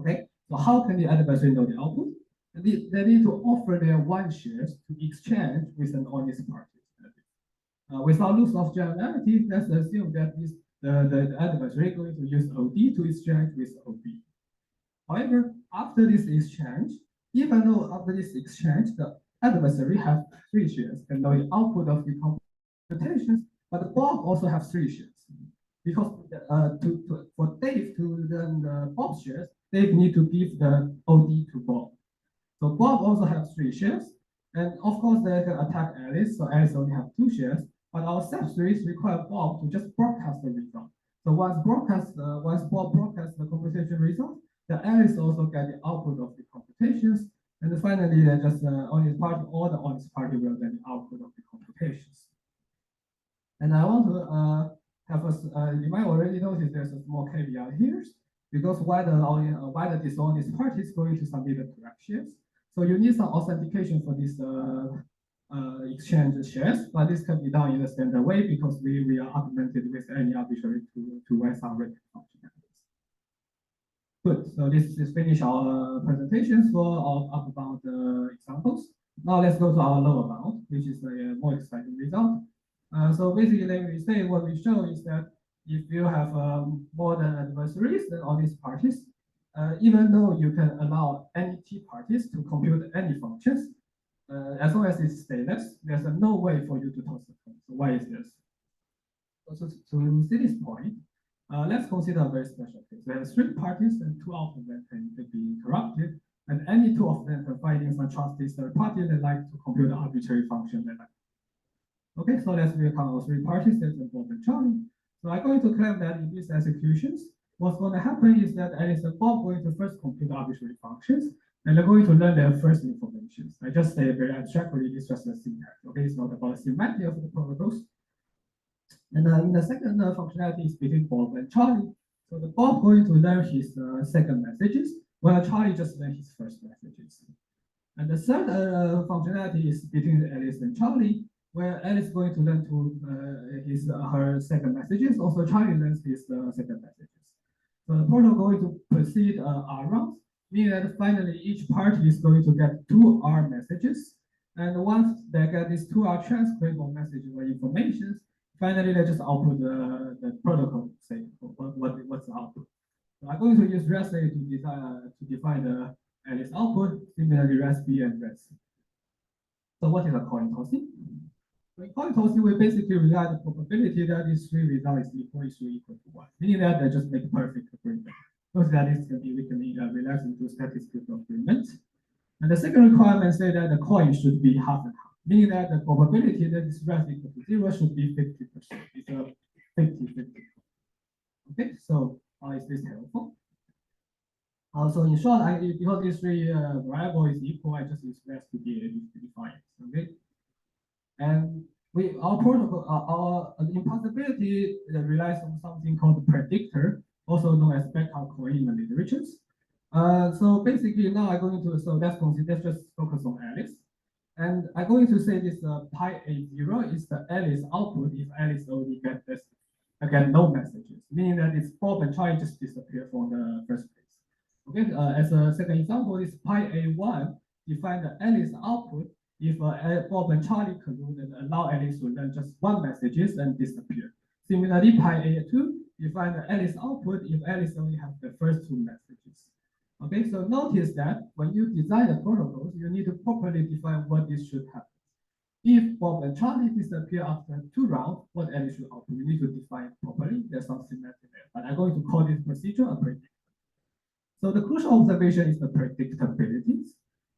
Okay, so how can the adversary know the output? They need to offer their 1 shares to exchange with an honest party. Without loss of generality, let's assume that the adversary is going to use OD to exchange with OB. However, after this exchange, even though after this exchange, the adversary has 3 shares and know the output of the computations, But Bob also has 3 shares. Because for Dave to learn the Bob shares, Dave need to give the OD to Bob. So Bob also has 3 shares. And of course, they can attack Alice, so Alice only have 2 shares. But our step 3 require Bob to just broadcast the result. So once Bob broadcasts the computation result, the Alice also get the output of the computations. And finally, they just honest party, all the honest party will get the output of the computations. And I want to have a, you might already notice there's a small caveat here, because why the dishonest party is going to submit the correct shares. So you need some authentication for this exchange shares, but this can be done in a standard way because we are augmented with any arbitrary to Asiacrypt functionalities. Good. So this is finish our presentations for our upbound examples. Now let's go to our lower bound, which is a more exciting result. So basically, let me say what we show is that if you have more than adversaries, then all these parties, even though you can allow any T parties to compute any functions, as long as it's stateless, there's no way for you to toss the coin. So why is this? So to see this point, let's consider a very special case. We have 3 parties and 2 of them can be corrupted, and any 2 of them can find some trusted third party that like to compute an arbitrary function that like. Okay, so let's recount our 3 parties that's Bob and Charlie. So I'm going to claim that in these executions, what's going to happen is that Alice and Bob are going to first compute arbitrary functions, and they're going to learn their first information. I just say very abstractly, it's just a syntax. Okay, it's not about the semantic of the protocols. And in the second functionality is between Bob and Charlie. So the Bob going to learn his second messages, while Charlie just learn his first messages. And the third functionality is between Alice and Charlie, where Alice is going to learn to her second messages. Also, Charlie learns his second messages. So the protocol going to proceed R rounds, meaning that finally each party is going to get 2 R messages. And once they get these 2 R transcript of messages or information, finally they just output the protocol say what's the output. So I'm going to use REST A to define the Alice output, similarly REST B and REST C. So what is a coin tossing? In coin tossing, we basically rely on the probability that these 3 results is equal to 1, meaning that they just make perfect agreement. Notice that this can be we can relax into statistical agreement. And the second requirement say that the coin should be half and half, meaning that the probability that this rest equal to 0 should be 50%. It's a 50-50. Okay, so how is this helpful? So in short, because these 3 variables is equal, I just use rest to be able to define it. Okay. And our protocol, our impossibility relies on something called predictor, also known as backup coin in the literatures. So basically now I'm going to, so let's just focus on Alice. And I'm going to say this pi A0 is the Alice output if Alice only get this, again, no messages, meaning that it's Bob and Charlie just disappear from the first place. Okay, as a second example, this pi A1 define the Alice output if Bob and Charlie collude and allow Alice to learn just 1 messages and disappear. Similarly, pi A2 define the Alice output if Alice only has the first 2 messages. Okay, so notice that when you design the protocols, you need to properly define what this should happen. If Bob and Charlie disappear after 2 rounds, what Alice should output? You need to define it properly. There's some semantic there, but I'm going to call this procedure a predictor. So the crucial observation is the predictabilities.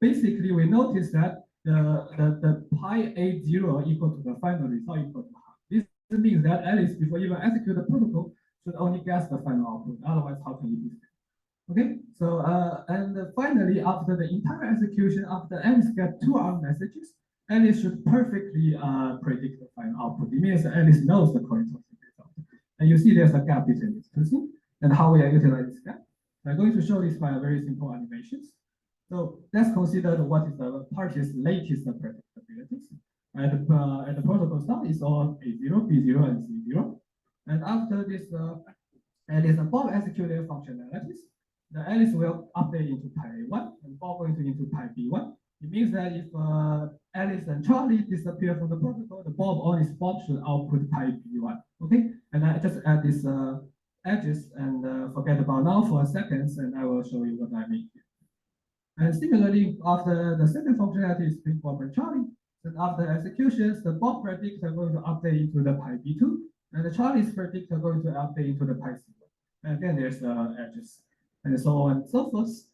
Basically, we notice that the pi A0 equal to the final result equal to half. This means that Alice, before even execute the protocol, should only guess the final output. Otherwise, how can you do it? Okay, so and finally, after the entire execution, after Alice get 2 R messages, Alice should perfectly predict the final output. It means that Alice knows the coin tossing result. And you see there's a gap between these 2 things, and how we utilize this gap. I'm going to show this by a very simple animations. So let's consider what is the party's latest predictabilities. At the protocol start, it's all A0, B0, and C0. And after this, Alice and Bob execute their functionalities. The Alice will update into pi A1 and Bob going to into pi B1. It means that if Alice and Charlie disappear from the protocol, the Bob on his spot should output pi B1. Okay, and I just add this edges and forget about now for a second, and I will show you what I mean here. And similarly, after the second functionality is between Bob and Charlie, Then after executions, the Bob predictor going to update into the PyB2, and the Charlie's predictor going to update into the PyC1. And again, there's edges, and so on and so forth.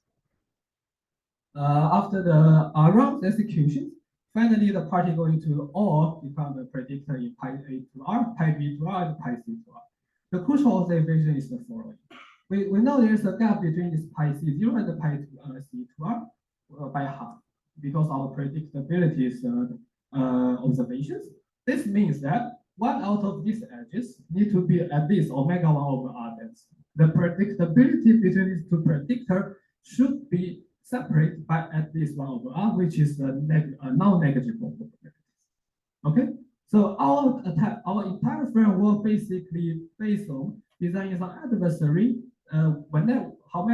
After the round execution, finally the party going to all become the predictor in PyA to R, PyB to R, and PyC to R. The crucial observation is the following. We know there's a gap between this PyC0 and the PyC to R by half because our predictability is observations. This means that one out of these edges need to be at least omega 1 over R dense. The predictability between these two predictors should be separate by at least 1 over R, which is a non-negligible probability. Okay, so our entire framework basically based on designing some adversary. No matter how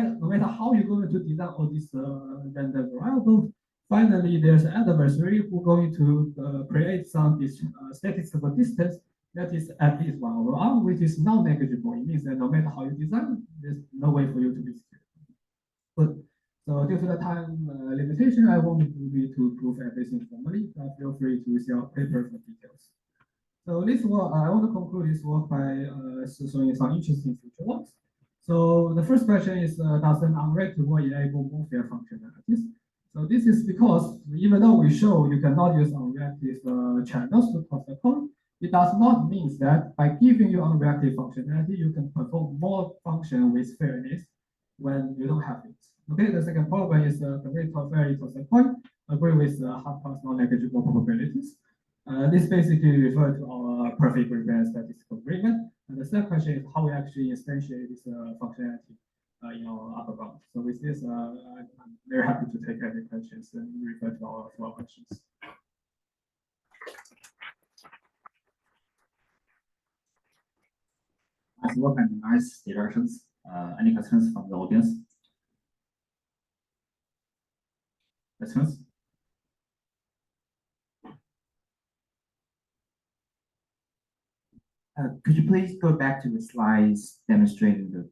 you're going to design all these random variables, finally there's an adversary who's going to create some statistical distance that is at least 1 over R, which is non-negligible. It means that no matter how you design, there's no way for you to be scared. But so due to the time limitation, I won't be to prove everything formally. Feel free to see our paper for details. So this work, I want to conclude this work by showing some interesting future works. So the first question is, does an unreactable enable more fair functionalities? So this is because even though we show you cannot use unreactive channels to cross the code, it does not mean that by giving you unreactive functionality, you can perform more function with fairness when you don't have it. Okay, the second problem is very toxic point. Agree with half plus non-negligible probabilities. This basically refers to our perfect event statistical agreement. And the third question is how we actually instantiate this functionality in our upper bound. So with this, I'm very happy to take any questions and refer to our floor questions. Nice work and nice directions. Any questions from the audience? Questions? Could you please go back to the slides demonstrating the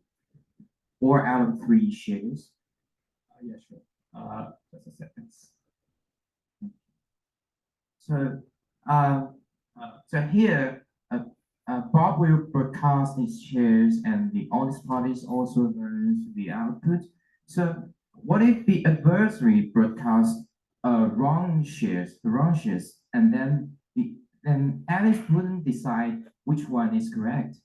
4 out of 3 shares? Yeah, sure. Just a second. So here, Bob will broadcast his shares, and the honest parties also learns the output. So what if the adversary broadcasts wrong shares, and then Alice wouldn't decide which one is correct?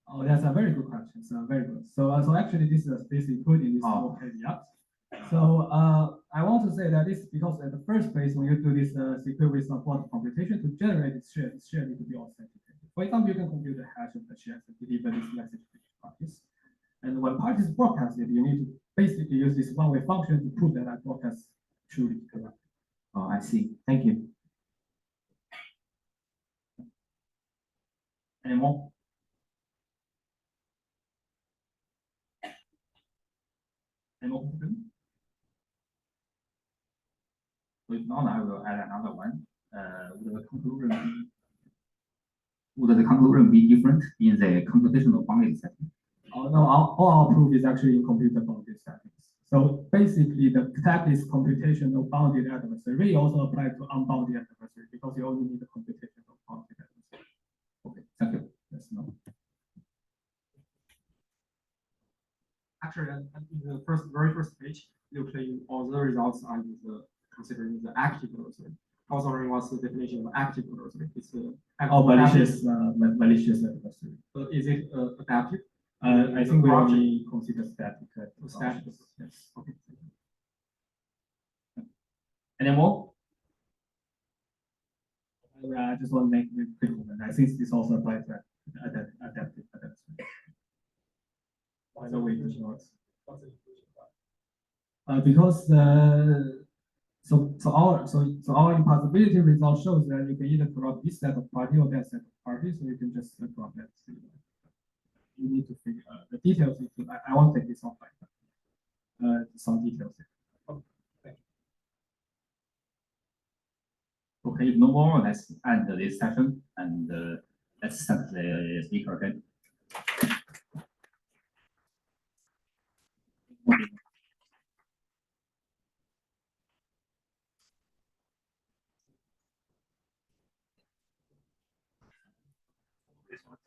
Oh, that's a very good question. So very good. So actually, this is included in this whole caveat. So I want to say that this is because at the first place, when you do this secret with support computation to generate this share need to be authenticated. For example, you can compute the hash of the shares and deliver this message to parties. And when parties broadcast it, you need to basically use this one-way function to prove that that broadcast truly correct. Oh, I see. Thank you. Any more? Any more questions? So if not, I will add another one. Would the conclusion be different in the computational bounded setting? Oh no, all our proof is actually in computer bounded settings. So basically, the tag is computational bounded adversary also apply to unbounded adversary because you only need the computational bounded adversary. Okay, thank you. Yes, no. Actually, in the very first page, you claim all the results are considering the active adversary. I was wondering what's the definition of active adversary? It's malicious adversary. So is it adaptive? I think we only consider static. Static. Yes. Okay. Any more? I just want to make a quick comment. I think this also applies to adaptive adversary. So we do not. Because our impossibility result shows that you can either corrupt this set of party or that set of parties, so you can just corrupt that. You need to figure the details. I won't take this offline. Some details. Okay, if no more, let's end this session and let's thank the speaker again. this one.